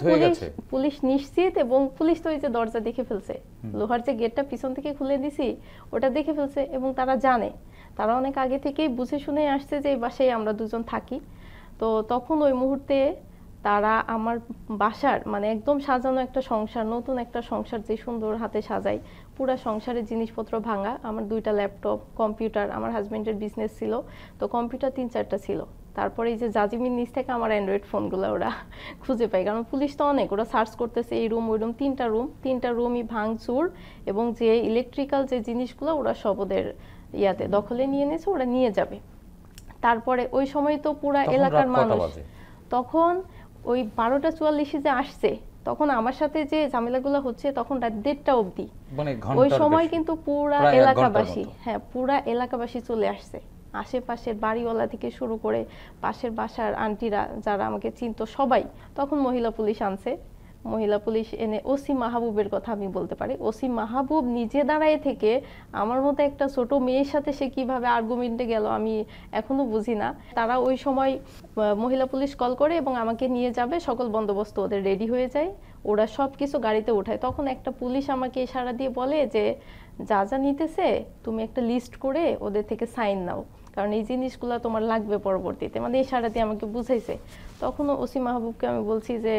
পুলিশ নিশ্চিত, এবং পুলিশ তো ওই যে দরজা দেখে ফেলছে, লোহার যে গেটটা পিছন থেকে খুলে দিছি ওটা দেখে ফেলছে, এবং তারা জানে, তারা অনেক আগে থেকেই বুঝে শুনে আসছে যে এই বাসায় আমরা দুজন থাকি। তো তখন ওই মুহূর্তে তারা আমার বাসার মানে একদম সাজানো একটা সংসার, নতুন একটা সংসার যে সুন্দর হাতে সাজাই, পুরো সংসারের জিনিসপত্র ভাঙা। আমার 2টা ল্যাপটপ, কম্পিউটার, আমার হাজবেন্ডের বিজনেস ছিল তো কম্পিউটার 3-4টা ছিল। তারপরে এই যে জাজিমির নিচ থেকে আমার অ্যান্ড্রয়েড ফোনগুলো ওরা খুঁজে পায়, কারণ পুলিশ তো অনেক, ওরা সার্চ করতেছে এই রুম ওই রুম, 3টা রুমই ভাঙচুর, এবং যে ইলেকট্রিক্যাল যে জিনিসগুলো ওরা সব ওদের ইয়াতে দখলে নিয়ে নিয়েছে, ওরা নিয়ে যাবে। তারপরে ওই সময় তো পুরা এলাকার মানুষ, তখন ওই 12টা 44 যে আসছে, তখন আমার সাথে যে ঝামেলাগুলো হচ্ছে তখন রাত 1:30টা অবধি, ওই সময় কিন্তু পুরা এলাকাবাসী, হ্যাঁ পুরা এলাকাবাসী চলে আসছে, আশেপাশের বাড়িওয়ালা থেকে শুরু করে পাশের বাসার আন্টিরা যারা আমাকে চিনতো সবাই। তখন মহিলা পুলিশ আনছে, মহিলা পুলিশ এনে ওসি মাহবুবের কথা আমি বলতে পারি, ওসি মাহবুব নিজে দাঁড়ায় থেকে আমার মতো একটা ছোট মেয়ের সাথে সে কিভাবে আর্গুমেন্টে গেল আমি এখনো বুঝি না। তারা ওই সময় মহিলা পুলিশ কল করে এবং আমাকে নিয়ে যাবে, সকল বন্দোবস্ত ওদের রেডি হয়ে যায়, ওরা সব কিছু গাড়িতে উঠায়। তখন একটা পুলিশ আমাকে ইশারা দিয়ে বলে যে যা যা নিতেছে তুমি একটা লিস্ট করে ওদের থেকে সাইন নাও, কারণ এই জিনিসগুলো তোমার লাগবে পরবর্তীতে, মানে ইশারা দিয়ে আমাকে বুঝাইছে। তখনও ওসি মাহবুবকে আমি বলছি যে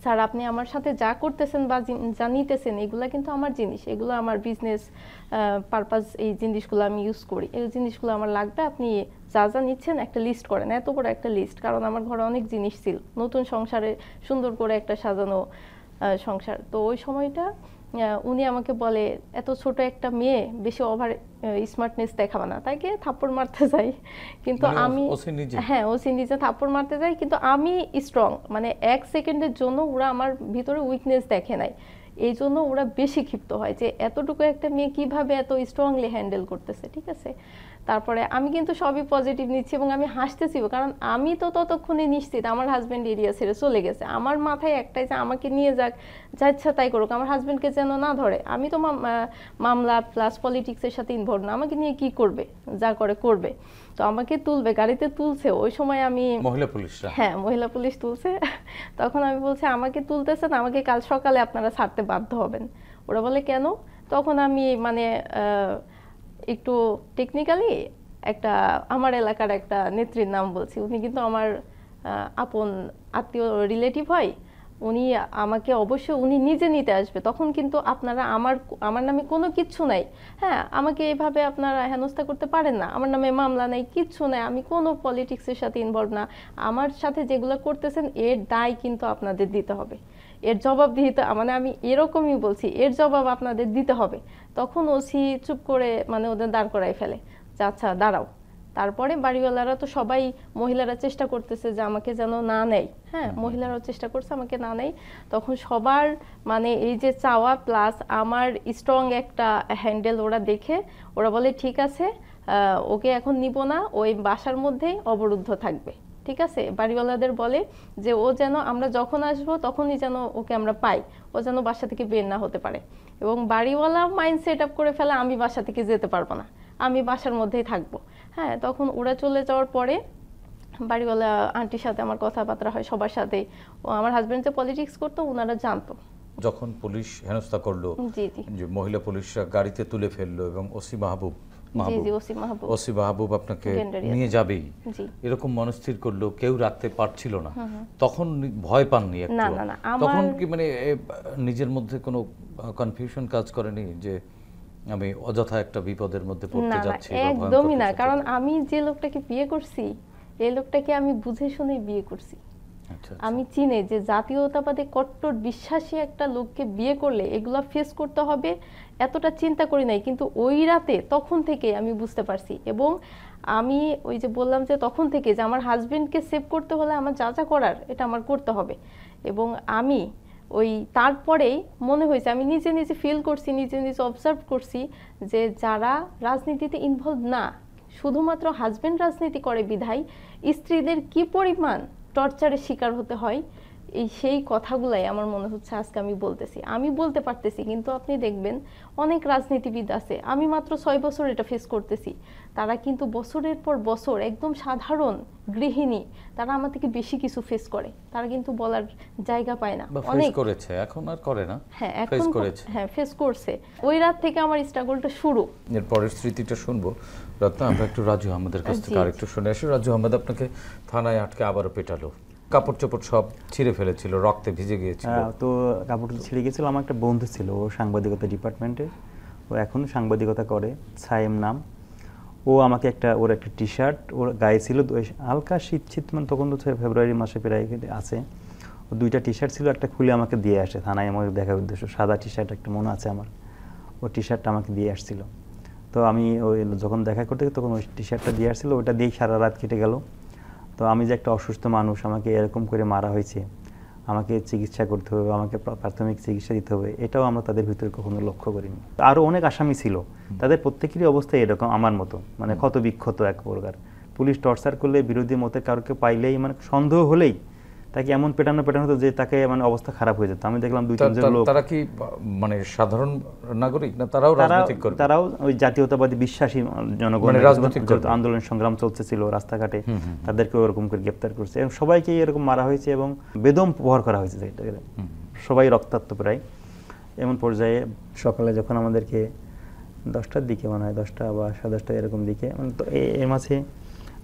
স্যার আপনি আমার সাথে যা করতেছেন বা যা নিতেছেন এগুলা কিন্তু আমার জিনিস, এগুলো আমার বিজনেস পারপাস, এই জিনিসগুলো আমি ইউজ করি, এই জিনিসগুলো আমার লাগবে, আপনি যা যা নিচ্ছেন একটা লিস্ট করেন, এত বড় একটা লিস্ট, কারণ আমার ঘরে অনেক জিনিস ছিল, নতুন সংসারে সুন্দর করে একটা সাজানো সংসার। তো ওই সময়টা উনি আমাকে বলে এত ছোট একটা মেয়ে বেশি ওভার স্মার্টনেস দেখাবে না, তাকে থাপ্পড় মারতে যাই, কিন্তু আমি হ্যাঁ ওসি নিজে থাপ্পড় মারতে যাই, কিন্তু আমি স্ট্রং, মানে 1 সেকেন্ডের জন্য ওরা আমার ভিতরে উইকনেস দেখে নাই, এই জন্য ওরা বেশি ক্ষিপ্ত হয় যে এতটুকু একটা মেয়ে কিভাবে এত স্ট্রংলি হ্যান্ডেল করতেছে। ঠিক আছে, তারপরে আমি কিন্তু সবই পজিটিভ নিচ্ছি এবং আমি হাসতেছি, কারণ আমি তো ততক্ষণে নিশ্চিত আমার হাজব্যান্ড এরিয়া ছেড়ে চলে গেছে, আমার মাথায় একটাই যে আমাকে নিয়ে যাক, যা ইচ্ছা তাই করুক, আমার হাজব্যান্ডকে যেন না ধরে, আমি তো মামলা প্লাস পলিটিক্সের সাথে ইনভলভ না, আমাকে নিয়ে কি করবে, যা করে করবে, তো আমাকে তুলবে, গাড়িতে তুলছে ওই সময় আমি মহিলা পুলিশ, হ্যাঁ মহিলা পুলিশ তুলছে। তখন আমি বলছি আমাকে তুলতেছেন, আমাকে কাল সকালে আপনারা ছাড়তে বাধ্য হবেন। ওরা বলে কেন? তখন আমি মানে একটু টেকনিক্যালি একটা আমার এলাকার একটা নেত্রীর নাম বলছি, উনি কিন্তু আমার আপন আত্মীয় রিলেটিভ হয়, উনি আমাকে অবশ্যই উনি নিজে নিতে আসবে, তখন কিন্তু আপনারা আমার নামে কোনো কিচ্ছু নাই, হ্যাঁ আমাকে এইভাবে আপনারা হেনস্থা করতে পারেন না, আমার নামে মামলা নাই, কিচ্ছু নাই, আমি কোনো পলিটিক্সের সাথে ইনভলভ না, আমার সাথে যেগুলো করতেছেন এর দায় কিন্তু আপনাদের দিতে হবে, এর জবাব দিতে, মানে আমি এরকমই বলছি, এর জবাব আপনাদের দিতে হবে। তখন ওসি চুপ করে মানে ওদের দাঁড় করাই ফেলে যে আচ্ছা দাঁড়াও। তারপরে বাড়িওয়ালারা তো সবাই, মহিলারা চেষ্টা করতেছে যে আমাকে যেন না নেয়, হ্যাঁ মহিলারাও চেষ্টা করছে আমাকে না নেয়, তখন সবার মানে এই যে চাওয়া প্লাস আমার স্ট্রং একটা হ্যান্ডেল ওরা দেখে ওরা বলে ঠিক আছে ওকে এখন নিব না, ওই বাসার মধ্যেই অবরুদ্ধ থাকবে। ঠিক আছে, বাড়িওয়ালাদের বলে যে ও যেন আমরা যখন আসবো তখনই যেন ওকে আমরা পাই, ও যেন বাসা থেকে বের না হতে পারে, এবং বাড়িওয়ালা মাইন্ড সেট আপ করে ফেলে আমি বাসা থেকে যেতে পারবো না, আমি বাসার মধ্যেই থাকবো। হ্যাঁ, তখন ওরা চলে যাওয়ার পরে বাড়িওয়ালা আন্টির সাথে আমার কথাবার্তা হয়, সবার সাথে, আমার হাজবেন্ড যে পলিটিক্স করতো ওনারা জানতো। যখন পুলিশ হেনস্থা করলো, যে মহিলা পুলিশরা গাড়িতে তুলে ফেললো এবং ওসি মাহবুব আপনাকে নিয়ে যাবেই এরকম মনস্থির করলো, কেউ রাখতে পারছিল না, তখন ভয় পাননি একটু? তখন কি মানে নিজের মধ্যে কোনো কনফিউশন কাজ করেনি যে আমি অযথা একটা বিপদের মধ্যে পড়তে যাচ্ছি? একদমই না, কারণ আমি যে লোকটাকে বিয়ে করছি এই লোকটাকে আমি বুঝে শুনে বিয়ে করছি। আমি চিনি যে জাতীয়তাবাদী কট্টর বিশ্বাসী একটা লোককে বিয়ে করলে এগুলা ফেস করতে হবে, এতটা চিন্তা করি নাই, কিন্তু ওই রাতে তখন থেকে আমি বুঝতে পারছি, এবং আমি ওই যে বললাম যে তখন থেকে যে আমার হাজবেন্ডকে সেভ করতে হলে আমার যা যা করার এটা আমার করতে হবে, এবং আমি ওই তারপরেই মনে হয়েছে, আমি নিজে নিজে ফিল করছি, নিজে নিজে অবজার্ভ করছি যে যারা রাজনীতিতে ইনভলভ না, শুধুমাত্র হাজবেন্ড রাজনীতি করে বিধায় স্ত্রীদের কি পরিমাণ টর্চারের শিকার হতে হয়, সেই কথাগুলাই আমার মনে হচ্ছে আজকে আমি বলতেছি, আমি বলতে পারতেছি, কিন্তু আপনি দেখবেন অনেক রাজনীতিবিদ আছে, আমি মাত্র 6 বছর এটা ফেস করতেছি, তারা কিন্তু বছরের পর বছর একদম সাধারণ গৃহিণী, তারা আমার থেকে বেশি কিছু ফেস করে, তারা কিন্তু বলার জায়গা পায় না, অনেক করেছে, এখন আর করে না, হ্যাঁ এখন করেছে, হ্যাঁ ফেস করছে। ওই রাত থেকে আমার স্ট্রাগলটা শুরু। এর পরের স্মৃতিটা শুনবো রত্না, আমরা একটু রাজু আহমেদের কাছ থেকে আরেকটু শুনে আসি। রাজু আহমেদ, আপনাকে থানায় আটকে আবারও পেটালো, কাপড় চোপড় সব ছিঁড়ে ফেলেছিল, রক্তে ভিজে গিয়েছিল। তো কাপড় ছিঁড়ে গিয়েছিল। আমার একটা বন্ধু ছিল, ও সাংবাদিকতা ডিপার্টমেন্টে, ও এখন সাংবাদিকতা করে, সায়েম নাম। ও আমাকে ওর একটা টি শার্ট ওর গায়ে ছিল, হালকা শীত মানে তখন তো ফেব্রুয়ারি মাসে প্রায় আছে, ও 2টা টি শার্ট ছিল, একটা খুলে আমাকে দিয়ে আসে থানায় আমাকে দেখার উদ্দেশ্য। সাদা টি শার্ট একটা মনে আছে আমার, ও টি শার্টটা আমাকে দিয়ে আসছিল। তো আমি ওই যখন দেখা করতে তখন ওই টি শার্টটা দিয়ে আসছিল, ওটা দিয়েই সারা রাত কেটে গেল। তো আমি যে একটা অসুস্থ মানুষ, আমাকে এরকম করে মারা হয়েছে, আমাকে চিকিৎসা করতে হবে, আমাকে প্রাথমিক চিকিৎসা দিতে হবে, এটাও আমরা তাদের ভিতরে কখনো লক্ষ্য করিনি। আরও অনেক আসামি ছিল, তাদের প্রত্যেকেরই অবস্থা এরকম আমার মতো, মানে ক্ষত বিক্ষত এক প্রকার। পুলিশ টর্চার করলে, বিরোধী মতের কারোকে পাইলেই, মানে সন্দেহ হলেই তাকে এমন পেটানো হতো যে তাকে মানে অবস্থা খারাপ হয়ে যেত। আমি দেখলাম 2-3 লোক। তারা কি মানে সাধারণ নাগরিক না তারাও রাজনৈতিক কর্মী? তারাও ওই জাতীয়তাবাদী বিশ্বাসী জনগণ, রাজনৈতিক আন্দোলন সংগ্রাম চলতেছিল রাস্তাঘাটে, তাদেরকে ওরকম করে গ্রেপ্তার করছে এবং সবাইকে এরকম মারা হয়েছে এবং বেদম প্রহার করা হয়েছে, সবাই রক্তাক্ত প্রায়। এমন পর্যায়ে সকালে যখন আমাদেরকে 10টার দিকে মনে হয়, 10টা বা 10:30 এরকম দিকে, মানে তো এর মাঝে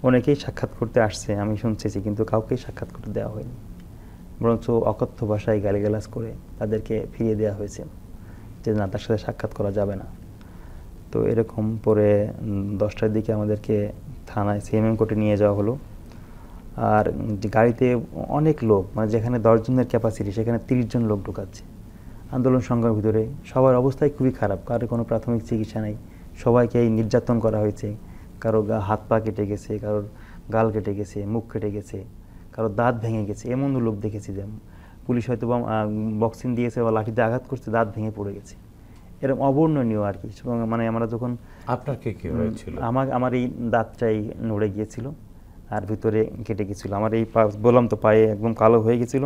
অনেকেই সাক্ষাৎ করতে আসছে, আমি শুনতেছি, কিন্তু কাউকেই সাক্ষাৎ করতে দেওয়া হয়নি, বরঞ্চ অকথ্য ভাষায় গালিগালাজ করে তাদেরকে ফিরিয়ে দেওয়া হয়েছে যে না, তার সাথে সাক্ষাৎ করা যাবে না। তো এরকম পরে 10টার দিকে আমাদেরকে থানায় সিএমএম কোর্টে নিয়ে যাওয়া হলো। আর গাড়িতে অনেক লোক, মানে যেখানে 10 জনের ক্যাপাসিটি সেখানে 30 জন লোক ঢুকাচ্ছে আন্দোলন সংগ্রামের ভিতরে। সবার অবস্থাই খুবই খারাপ, কারোর কোনো প্রাথমিক চিকিৎসা নেই, সবাইকে নির্যাতন করা হয়েছে, কারো হাত পা কেটে গেছে, কারোর গাল কেটে গেছে, মুখ কেটে গেছে, কারো দাঁত ভেঙে গেছে। এমন লোক দেখেছি যে পুলিশ হয়তো বক্সিং দিয়েছে বা লাঠিতে আঘাত করছে, দাঁত ভেঙে পড়ে গেছে, এরকম অবর্ণনীয় আর কি। মানে আমরা যখন, আপনার কি হয়েছিল? আমার এই দাঁতটাই নড়ে গিয়েছিল আর ভিতরে কেটে গেছিল। আমার এই বললাম তো, পায়ে একদম কালো হয়ে গেছিল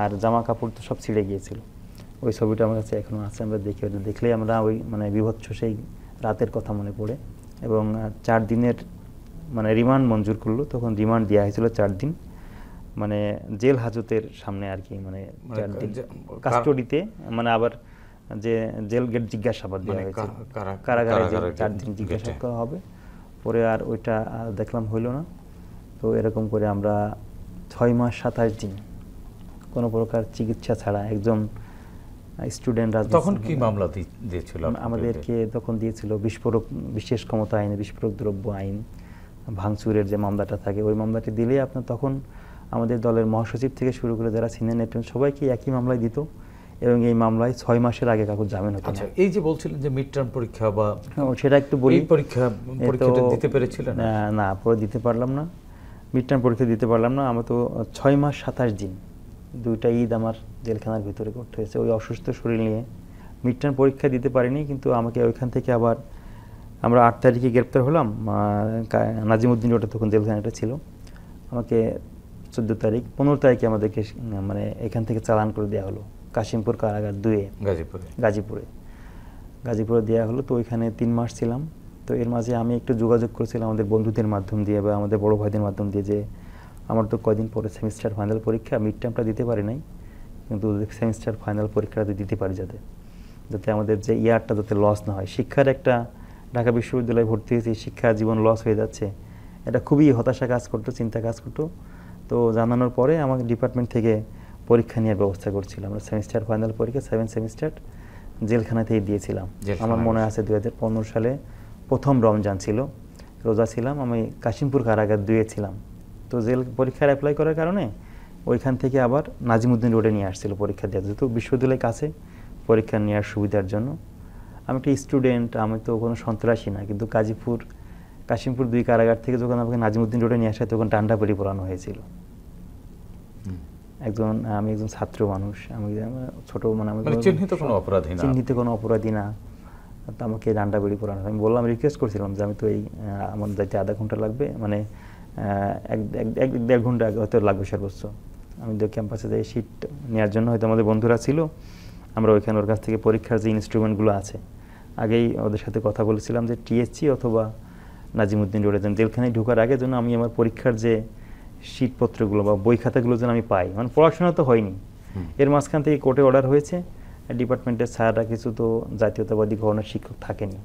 আর জামা কাপড় তো সব ছিঁড়ে গিয়েছিল। ওই ছবিটা আমার কাছে এখনো আছে, আমরা দেখলেই আমরা ওই মানে বিভৎস সেই রাতের কথা মনে পড়ে। এবং 4 দিনের মানে রিমান্ড মঞ্জুর করলো, তখন রিমান্ড দেওয়া হয়েছিল 4 দিন, মানে জেল হাজতের সামনে আর কি, মানে 4 দিন কাস্টডিতে, মানে আবার যে জেল গেট জিজ্ঞাসাবাদ দেওয়া হয়েছে, কারাগারে 4 দিন জিজ্ঞাসাবাদ করা হবে। পরে আর ওইটা দেখলাম হইল না। তো এরকম করে আমরা 6 মাস 27 দিন কোনো প্রকার চিকিৎসা ছাড়া, একজন স্টুডেন্ট। তখন কি মামলা দিয়েছিল আমাদেরকে? তখন দিয়েছিল বিস্ফোরক, বিশেষ ক্ষমতা আইনে বিস্ফোরক দ্রব্য আইন, ভাঙচুরের যে মামলাটা থাকে, ওই মামলাটি দিলেই আপনার তখন আমাদের দলের মহাসচিব থেকে শুরু করে যারা সিনিয়র নেতৃত্ব সবাইকে একই মামলায় দিত এবং এই মামলায় 6 মাসের আগে কাউকে জামিন হতো না। এই যে বলছিলেন যে মিড টার্ম পরীক্ষা বা সেটা একটু বলি। পরীক্ষাটা দিতে পেরেছিলেন? না, পরে দিতে পারলাম না, মিড টার্ম পরীক্ষা দিতে পারলাম না। আমরা তো 6 মাস 27 দিন 2টা ঈদ আমার জেলখানার ভিতরে করতে হয়েছে ওই অসুস্থ শরীর নিয়ে। মিড টার্ম পরীক্ষা দিতে পারিনি, কিন্তু আমাকে ওইখান থেকে আবার আমরা 8 তারিখে গ্রেপ্তার হলাম। নাজিমউদ্দিন রোডে তখন জেলখানাটা ছিল। আমাকে 14 তারিখ 15 তারিখে আমাদেরকে মানে এখান থেকে চালান করে দেওয়া হলো কাশিমপুর কারাগার 2-এ, গাজীপুরে দেওয়া হলো। তো ওইখানে 3 মাস ছিলাম। তো এর মাঝে আমি একটু যোগাযোগ করেছিলাম আমাদের বন্ধুদের মাধ্যম দিয়ে বা আমাদের বড় ভাইদের মাধ্যম দিয়ে, যে আমার তো কয়দিন পরে সেমিস্টার ফাইনাল পরীক্ষা, মিড টার্মটা দিতে পারি নাই, কিন্তু সেমিস্টার ফাইনাল পরীক্ষাটা দিতে পারি, যাতে আমাদের যে ইয়ারটা যাতে লস না হয়। শিক্ষার একটা, ঢাকা বিশ্ববিদ্যালয়ে ভর্তি হয়েছি, শিক্ষা জীবন লস হয়ে যাচ্ছে, এটা খুবই হতাশা কাজ করতো, চিন্তা কাজ করতো। তো জানানোর পরে আমাকে ডিপার্টমেন্ট থেকে পরীক্ষা নেওয়ার ব্যবস্থা করছিল। আমরা সেমিস্টার ফাইনাল পরীক্ষা 7 সেমিস্টার জেলখানাতেই দিয়েছিলাম। আমার মনে আছে 2015 সালে প্রথম রমজান ছিল, রোজা ছিলাম, আমি কাশিমপুর কারাগার 2-এ ছিলাম। তো জেল পরীক্ষার অ্যাপ্লাই করার কারণে ওইখান থেকে আবার নাজিমউদ্দিন রোডে নিয়ে আসছিল পরীক্ষা দেওয়া, যেহেতু বিশ্ববিদ্যালয়ের কাছে পরীক্ষা নেওয়ার সুবিধার জন্য। আমি একটা স্টুডেন্ট, আমি তো কোনো সন্ত্রাসী না, কিন্তু কাশিমপুর 2 কারাগার থেকে যখন আমাকে নাজিমউদ্দিন রোডে নিয়ে আসে তখন ডান্ডা বেড়ি পড়ানো হয়েছিল। আমি একজন ছাত্র মানুষ, আমি ছোট, মানে চিহ্নিত কোনো অপরাধী না, আমাকে ডান্ডা বেড়ি পড়ানো। আমি বললাম, রিকোয়েস্ট করছিলাম যে আমি তো এই আমার যাইতে আধা ঘন্টা লাগবে, মানে 1-1.5 ঘন্টা হয়তো লাগবে সর্বোচ্চ। আমি তো ক্যাম্পাসে যাই সিট নেওয়ার জন্য, হয়তো আমাদের বন্ধুরা ছিল, আমরা ওইখানে ওর কাছ থেকে পরীক্ষার যে ইনস্ট্রুমেন্টগুলো আছে আগেই ওদের সাথে কথা বলেছিলাম যে টিএসসি অথবা নাজিমউদ্দিন রোডে যেন জেলখানায় ঢোকার আগে যেন আমি আমার পরীক্ষার যে শীটপত্রগুলো বা বই খাতাগুলো যেন আমি পাই। মানে পড়াশোনা তো হয়নি, এর মাঝখান থেকে কোর্টে অর্ডার হয়েছে, ডিপার্টমেন্টের স্যাররা কিছু তো জাতীয়তাবাদী গভর্নর শিক্ষক থাকেনি,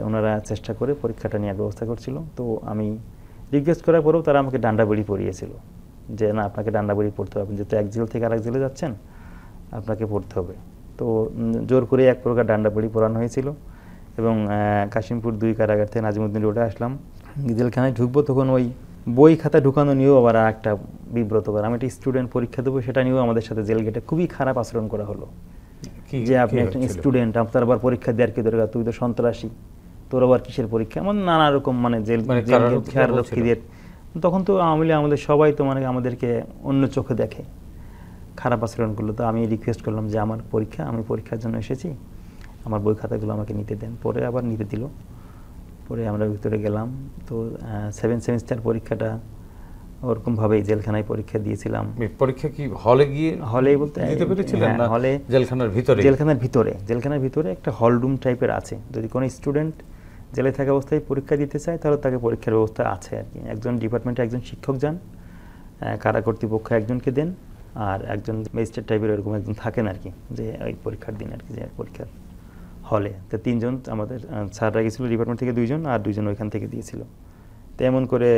ওনারা চেষ্টা করে পরীক্ষাটা নেওয়ার ব্যবস্থা করছিল। তো আমি রিকোয়েস্ট করার পরেও তারা আমাকে ডান্ডা বেড়ি পরিয়েছিল যে না আপনাকে ডান্ডাবড়ি পড়তে হবে, যেহেতু এক জেল থেকে আরেক জেলে যাচ্ছেন আপনাকে পড়তে হবে। তো জোর করে এক প্রকার ডান্ডাবড়ি পড়ানো হয়েছিল এবং কাশিমপুর 2 কারাগার থেকে নাজিমউদ্দিন রোডে আসলাম। জেলখানায় ঢুকবো তখন ওই বই খাতা ঢুকানো নিয়েও আবার একটা বিব্রতকর, আমি একটা স্টুডেন্ট পরীক্ষা দেবো সেটা নিয়েও আমাদের সাথে জেল গেটে খুবই খারাপ আচরণ করা হলো যে আপনি একটা স্টুডেন্ট, আপনার আবার পরীক্ষা দেওয়ার কি দরকার, তুই তো সন্ত্রাসী, তোর আবার কিসের পরীক্ষা, এমন নানা রকম মানে জেল খেয়ারক্ষীদের। তখন তো আওয়ামী লীগ আমাদের সবাই তো মানে আমাদেরকে অন্য চোখে দেখে, খারাপ আচরণ করলো। তো আমি রিকোয়েস্ট করলাম যে আমার পরীক্ষা, আমি পরীক্ষার জন্য এসেছি, আমার বই খাতাগুলো আমাকে নিতে দেন। পরে আবার নিতে দিল, পরে আমরা ভিতরে গেলাম। তো 7 সেমিস্টার পরীক্ষাটা ওরকমভাবেই জেলখানায় পরীক্ষা দিয়েছিলাম। পরীক্ষা কি হলে গিয়ে হলে বলতে দিতে পেরেছিলেন না হলে জেলখানার ভিতরে? জেলখানার ভিতরে একটা হল রুম টাইপের আছে, যদি কোনো স্টুডেন্ট জেলে থাকা অবস্থায় পরীক্ষা দিতে চায় তাহলে তাকে পরীক্ষার ব্যবস্থা আছে আর কি। একজন ডিপার্টমেন্টে একজন শিক্ষক যান, কারা কর্তৃপক্ষ একজনকে দেন, আর একজন ম্যাজিস্ট্রেট টাইপের এরকম একজন থাকেন আর কি, যে ওই পরীক্ষার দিন আর কি, যে পরীক্ষার হলে। তো 3 জন আমাদের স্যাররা গেছিলো ডিপার্টমেন্ট থেকে 2 জন, আর 2 জন ওইখান থেকে দিয়েছিল। তো এমন করে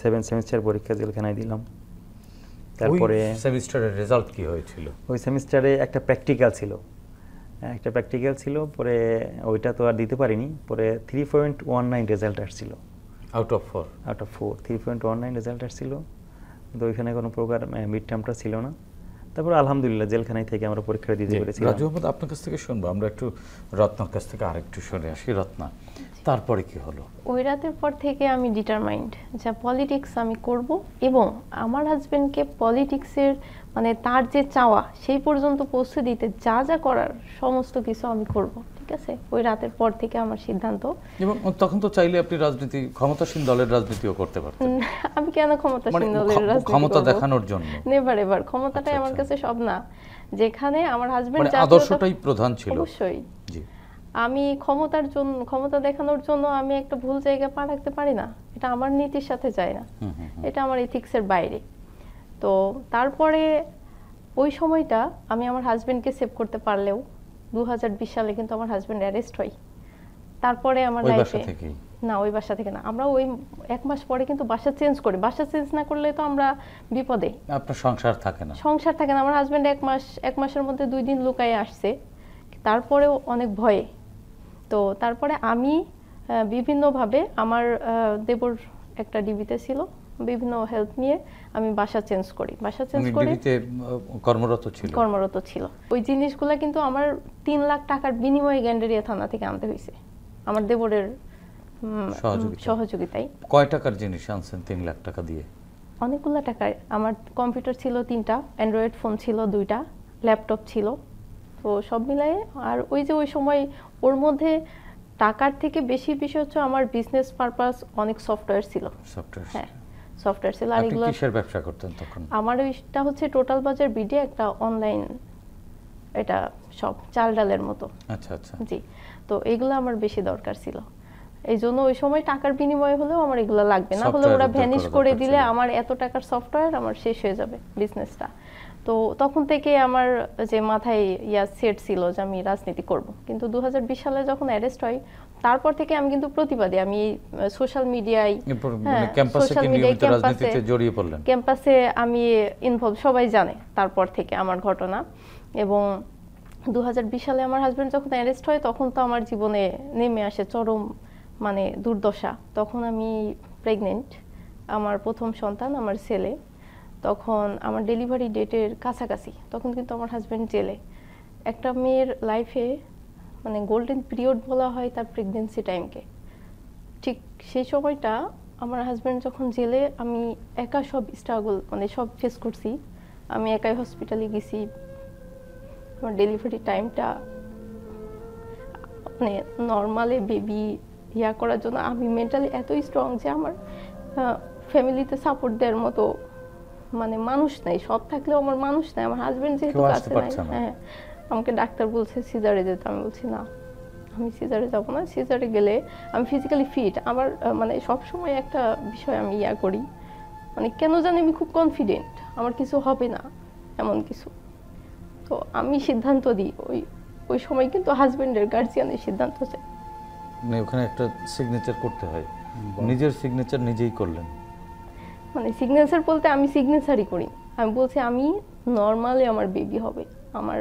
7 সেমিস্টার পরীক্ষা জেলখানায় দিলাম। তারপরে সেমিস্টারের রেজাল্ট কি হয়েছিল? ওই সেমিস্টারে একটা প্র্যাকটিক্যাল ছিল, পরে ওইটা তো আর দিতে পারিনি। পরে 3.19 রেজাল্ট আসছিল আউট অফ 4। 3.19 রেজাল্ট আসছিল। তো ওইখানে কোনো প্রকার মিড টার্মটা ছিল না। তারপর আলহামদুলিল্লাহ জেলখানায় থেকে আমরা পরীক্ষা দিতে পেরেছি। রাজু আহমেদ, আপনার কাছ থেকে শুনবো, আমরা একটু রত্নার কাছ থেকে আরেকটু শুনে আসি। রত্না, তারপরে কি হলো? ওই রাতের পর থেকে আমি ডিটারমাইন্ড যে পলিটিক্স আমি করব, এবং আমার হাজবেন্ডকে পলিটিক্সের মানে তার যে চাওয়া সেই পর্যন্ত পৌঁছে দিতে যা যা করার সমস্ত কিছু আমি করব। ঠিক আছে, ওই রাতের পর থেকে আমার সিদ্ধান্ত। এবং তখন তো চাইলে আপনি রাজনীতি, ক্ষমতাসীন দলের রাজনীতিও করতে পারতেন। আমি কেন ক্ষমতাসীন দলের রাজনীতি? ক্ষমতা দেখানোর জন্য? Never ever. ক্ষমতাটাই আমার কাছে সব না। যেখানে আমার হাজবেন্ড আদর্শটাই প্রধান ছিল। অবশ্যই। জি। আমি ক্ষমতা দেখানোর জন্য আমি একটা ভুল জায়গায় পা রাখতে পারি না, এটা আমার নীতির সাথে যায় না, এটা আমার এথিক্সের বাইরে। তো তারপরে ওই সময়টা আমি আমার হাজবেন্ডকে সেভ করতে পারলেও 2020 সালে কিন্তু আমার হাজবেন্ড অ্যারেস্ট হয়। তারপরে আমার লাইফে না, ওই বাসা থেকে না, আমরা ওই 1 মাস পরে কিন্তু বাসা চেঞ্জ করি। বাসা চেঞ্জ না করলে তো আমরা বিপদে। আপনার সংসার থাকে না? সংসার থাকে না। আমার হাজবেন্ড 1 মাসের মধ্যে 2 দিন লুকায়ে আসছে, তারপরেও অনেক ভয়ে। তো তারপরে আমি বিভিন্নভাবে, আমার দেবর একটা ডিবিতে ছিল, বিভিন্ন হেল্প নিয়ে আমি বাসা চেঞ্জ করি। ডিবিতে কর্মরত ছিল। ওই জিনিসগুলো কিন্তু আমার 3 লাখ টাকার বিনিময়ে গ্যান্ডারিয়া থানা থেকে আনতে হয়েছে আমার দেবরের সহযোগিতায়। কয় টাকার জিনিস আনছেন 3 লাখ টাকা দিয়ে? অনেকগুলো টাকায়। আমার কম্পিউটার ছিল 3টা, অ্যান্ড্রয়েড ফোন ছিল 2টা, ল্যাপটপ ছিল, তো সব মিলায়ে। আর ওই যে ওই সময় ওর মধ্যে টাকার থেকে বেশি বিষয় হচ্ছে আমার বিজনেস পারপাস অনেক সফটওয়্যার ছিল। হ্যাঁ, সফটওয়্যার ছিল। আর এগুলো কিসের ব্যবসা করতেন তখন? আমার ওইটা হচ্ছে টোটাল বাজার বিডি, একটা অনলাইন, এটা সব চাল ডালের মতো। আচ্ছা আচ্ছা। জি। তো এগুলো আমার বেশি দরকার ছিল, এই জন্য ওই সময় টাকার বিনিময়ে হলেও আমার এগুলো লাগবে, না হলে ওরা ভ্যানিশ করে দিলে আমার এত টাকার সফটওয়্যার আমার শেষ হয়ে যাবে বিজনেসটা। তো তখন থেকে আমার যে মাথায় সেট ছিল যে আমি রাজনীতি করব। কিন্তু 2020 সালে যখন অ্যারেস্ট হয় তারপর থেকে আমি কিন্তু প্রতিবাদী। আমি সোশ্যাল মিডিয়ায়, ক্যাম্পাসে আমি ইনভলভ, সবাই জানে তারপর থেকে আমার ঘটনা। এবং 2020 সালে আমার হাজবেন্ড যখন অ্যারেস্ট হয় তখন তো আমার জীবনে নেমে আসে চরম মানে দুর্দশা। তখন আমি প্রেগনেন্ট, আমার প্রথম সন্তান, আমার ছেলে। তখন আমার ডেলিভারি ডেটের কাছাকাছি, তখন কিন্তু আমার হাজবেন্ড জেলে। একটা মেয়ের লাইফে মানে গোল্ডেন পিরিয়ড বলা হয় তার প্রেগনেন্সি টাইমকে। ঠিক সেই সময়টা আমার হাজবেন্ড যখন জেলে, আমি একা সব স্ট্রাগল মানে সব ফেস করছি। আমি একাই হসপিটালে গেছি। আমার ডেলিভারি টাইমটা মানে নর্মালে বেবি করার জন্য আমি মেন্টালি এতই স্ট্রং যে আমার ফ্যামিলিতে সাপোর্ট দেওয়ার মতো মানে মানুষ নাই। সব থাকলেও আমার মানুষ নাই। আমার হাজবেন্ড যেহেতু কাছে নাই, হ্যাঁ, আমাকে ডাক্তার বলছে সিজারে যেতে। আমি বলছি না, আমি সিজারে যাব না। সিজারে গেলে আমি ফিজিক্যালি ফিট। আমার মানে সবসময় একটা বিষয় আমি করি, মানে কেন জানি আমি খুব কনফিডেন্ট আমার কিছু হবে না, এমন কিছু। তো আমি সিদ্ধান্ত দিই ওই সময়, কিন্তু হাজবেন্ডের গার্জিয়ানের সিদ্ধান্ত চাই। মানে ওখানে একটা সিগনেচার করতে হয়, নিজের সিগনেচার নিজেই করলেন? মানে সিগনেচার বলতে আমি সিগনেচারই করি, আমি বলছি আমি নর্মালি আমার বেবি হবে, আমার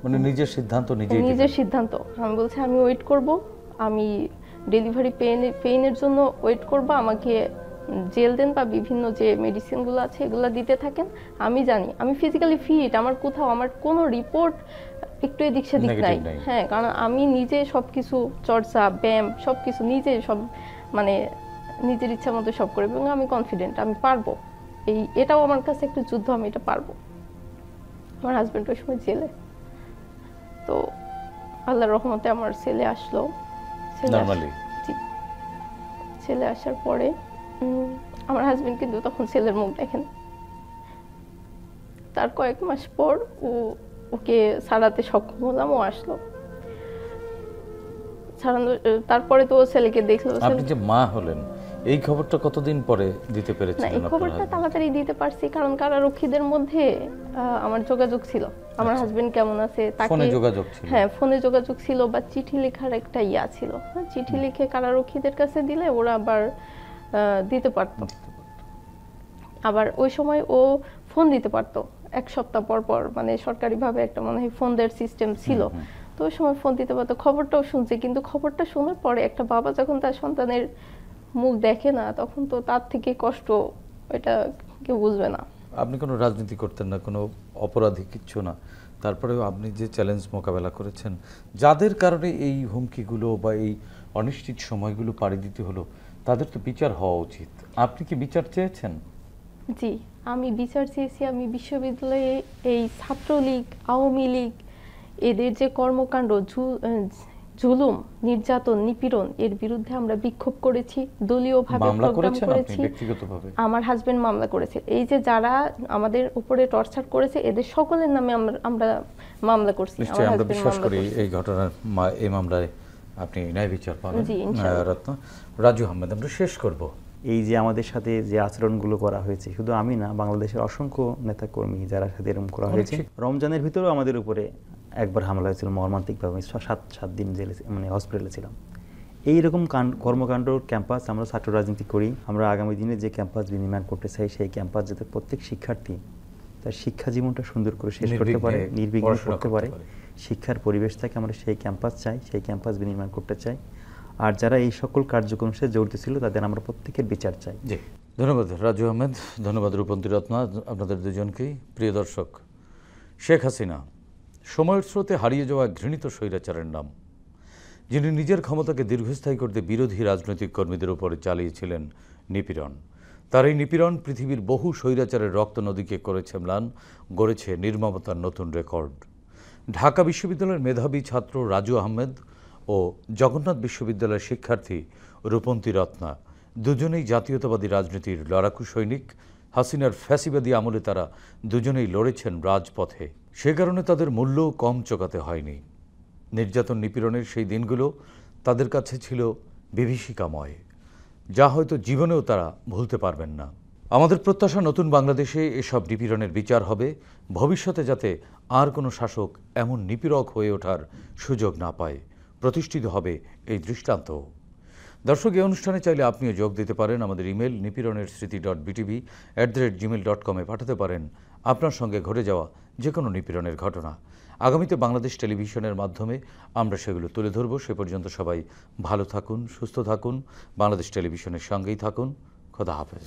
মানে নিজের সিদ্ধান্ত নিজের সিদ্ধান্ত। আমি বলছি আমি ওয়েট করব, আমি ডেলিভারি পেইনের জন্য ওয়েট করব, আমাকে জেল দেন বা বিভিন্ন যে মেডিসিনগুলো আছে এগুলো দিতে থাকেন। আমি জানি আমি ফিজিক্যালি ফিট, আমার কোথাও আমার কোনো রিপোর্ট একটু এদিক সেদিক নাই। হ্যাঁ, কারণ আমি নিজে সব কিছু চর্চা ব্যায়াম সব কিছু নিজে সব মানে নিজের ইচ্ছা মতো সব করে, এবং আমি কনফিডেন্ট আমি পারবো। এটাও আমার কাছে একটা যুদ্ধ, আমি এটা পারবো। আমার হাজব্যান্ড ওই সময় জেলে, তো আল্লাহর রহমতে আমার ছেলে আসলো। ছেলে আসার পরে আমার হাজবেন্ড কিন্তু তখন ছেলের মুখ দেখেন। তার কয়েক মাস পর ওকে ছাড়াতে সক্ষম হলাম, ও আসলো ছাড়ানো। তারপরে তো ছেলেকে দেখলো। আপনি যে মা হলেন এই খবরটা কতদিন পরে দিতে পেরেছিলেন? এই খবরটা তাড়াতাড়ি দিতে পারছি, কারণ কারারক্ষীদের মধ্যে আমার যোগাযোগ ছিল, আমার হাজবেন্ড কেমন আছে তাকে ফোনে যোগাযোগ ছিল। হ্যাঁ, ফোনে যোগাযোগ ছিল, বা চিঠি লেখার একটা ইয়া ছিল। চিঠি লিখে কারারক্ষীদের কাছে দিলে ওরা আবার দিতে পারতো। আবার ওই সময় ও ফোন দিতে পারতো এক সপ্তাহ পর পর, মানে সরকারিভাবে একটা মনে হয় ফোন দেওয়ার সিস্টেম ছিল। তো ওই সময় ফোন দিতে পারতো, খবরটাও শুনছে। কিন্তু খবরটা শোনার পরে একটা বাবা যখন তার সন্তানের মুখ দেখে না, তখন তো তার থেকে কষ্ট এটা কেউ বুঝবে না। আপনি কোনো রাজনীতি করতেন না, কোনো অপরাধী কিচ্ছু না, তারপরেও আপনি যে চ্যালেঞ্জ মোকাবেলা করেছেন, যাদের কারণে এই হুমকিগুলো বা এই অনিশ্চিত সময়গুলো পাড়ি দিতে হলো, তাদের তো বিচার হওয়া উচিত। আপনি কি বিচার চেয়েছেন? জি, আমি বিচার চেয়েছি। আমি বিশ্ববিদ্যালয়ে এই ছাত্রলীগ, আওয়ামী লীগ এদের যে কর্মকাণ্ড, জুলুম, নির্যাতন, নিপীড়ন, এর বিরুদ্ধে আমরা বিক্ষোভ করেছি, দলীয়ভাবে প্রোগ্রাম করেছি। আমার হাজবেন্ড মামলা করেছে। এই যে যারা আমাদের উপরে টর্চার করেছে এদের সকলের নামে আমরা মামলা করছি। আমরা বিশ্বাস করি এই ঘটনার এই মামলায় আপনি ন্যায় বিচার পাবেন। রত্ন রাজু আহমেদ, আমরা শেষ করব। এই যে আমাদের সাথে যে আচরণগুলো করা হয়েছে, শুধু আমি না, বাংলাদেশের অসংখ্য নেতাকর্মী যারা সাথে এরকম করা হয়েছে। রমজানের ভিতরেও আমাদের উপরে একবার হামলা হয়েছিল মর্মান্তিকভাবে, 7 দিন জেলে মানে হসপিটালে ছিলাম। এইরকম কর্মকাণ্ড ক্যাম্পাস আমরা ছাত্র রাজনীতি করি। আমরা আগামী দিনে যে ক্যাম্পাস বিনির্মাণ করতে চাই, সেই ক্যাম্পাস যাতে প্রত্যেক শিক্ষার্থী তার শিক্ষা জীবনটা সুন্দর করে শেষ করতে পারে, নির্বিঘ্নে করতে পারে, শিক্ষার পরিবেশ থাকে, আমরা সেই ক্যাম্পাস চাই, সেই ক্যাম্পাস বিনির্মাণ করতে চাই। আর যারা এই সকল কার্যক্রমের সাথে জড়িত ছিল তাদের আমরা প্রত্যেকের বিচার চাই। জি, ধন্যবাদ রাজু আহমেদ, ধন্যবাদ রূপন্তী রত্না, আপনাদের দুজনকেই। প্রিয় দর্শক, শেখ হাসিনা সময়ের স্রোতে হারিয়ে যাওয়া ঘৃণিত স্বৈরাচারের নাম, যিনি নিজের ক্ষমতাকে দীর্ঘস্থায়ী করতে বিরোধী রাজনৈতিক কর্মীদের উপরে চালিয়েছিলেন নিপীড়ন। তার এই নিপীড়ন পৃথিবীর বহু স্বৈরাচারের রক্ত নদীকে করেছে ম্লান, গড়েছে নির্মমতার নতুন রেকর্ড। ঢাকা বিশ্ববিদ্যালয়ের মেধাবী ছাত্র রাজু আহমেদ ও জগন্নাথ বিশ্ববিদ্যালয়ের শিক্ষার্থী রূপন্তী রত্না দুজনেই জাতীয়তাবাদী রাজনীতির লড়াকু সৈনিক। হাসিনার ফ্যাসিবাদী আমলে তারা দুজনেই লড়েছেন রাজপথে, সে কারণে তাদের মূল্যও কম চোকাতে হয়নি। নির্যাতন নিপীড়নের সেই দিনগুলো তাদের কাছে ছিল বিভীষিকাময়, যা হয়তো জীবনেও তারা ভুলতে পারবেন না। আমাদের প্রত্যাশা নতুন বাংলাদেশে এসব নিপীড়নের বিচার হবে, ভবিষ্যতে যাতে আর কোনো শাসক এমন নিপীড়ক হয়ে ওঠার সুযোগ না পায়, প্রতিষ্ঠিত হবে এই দৃষ্টান্ত। দর্শক, এই অনুষ্ঠানে চাইলে আপনিও যোগ দিতে পারেন। আমাদের ইমেল nipironersriti.btv@gmail.com-এ পাঠাতে পারেন আপনার সঙ্গে ঘটে যাওয়া যে কোনো নিপীড়নের ঘটনা। আগামীতে বাংলাদেশ টেলিভিশনের মাধ্যমে আমরা সেগুলো তুলে ধরব। সে পর্যন্ত সবাই ভালো থাকুন, সুস্থ থাকুন, বাংলাদেশ টেলিভিশনের সঙ্গেই থাকুন। খোদা হাফেজ।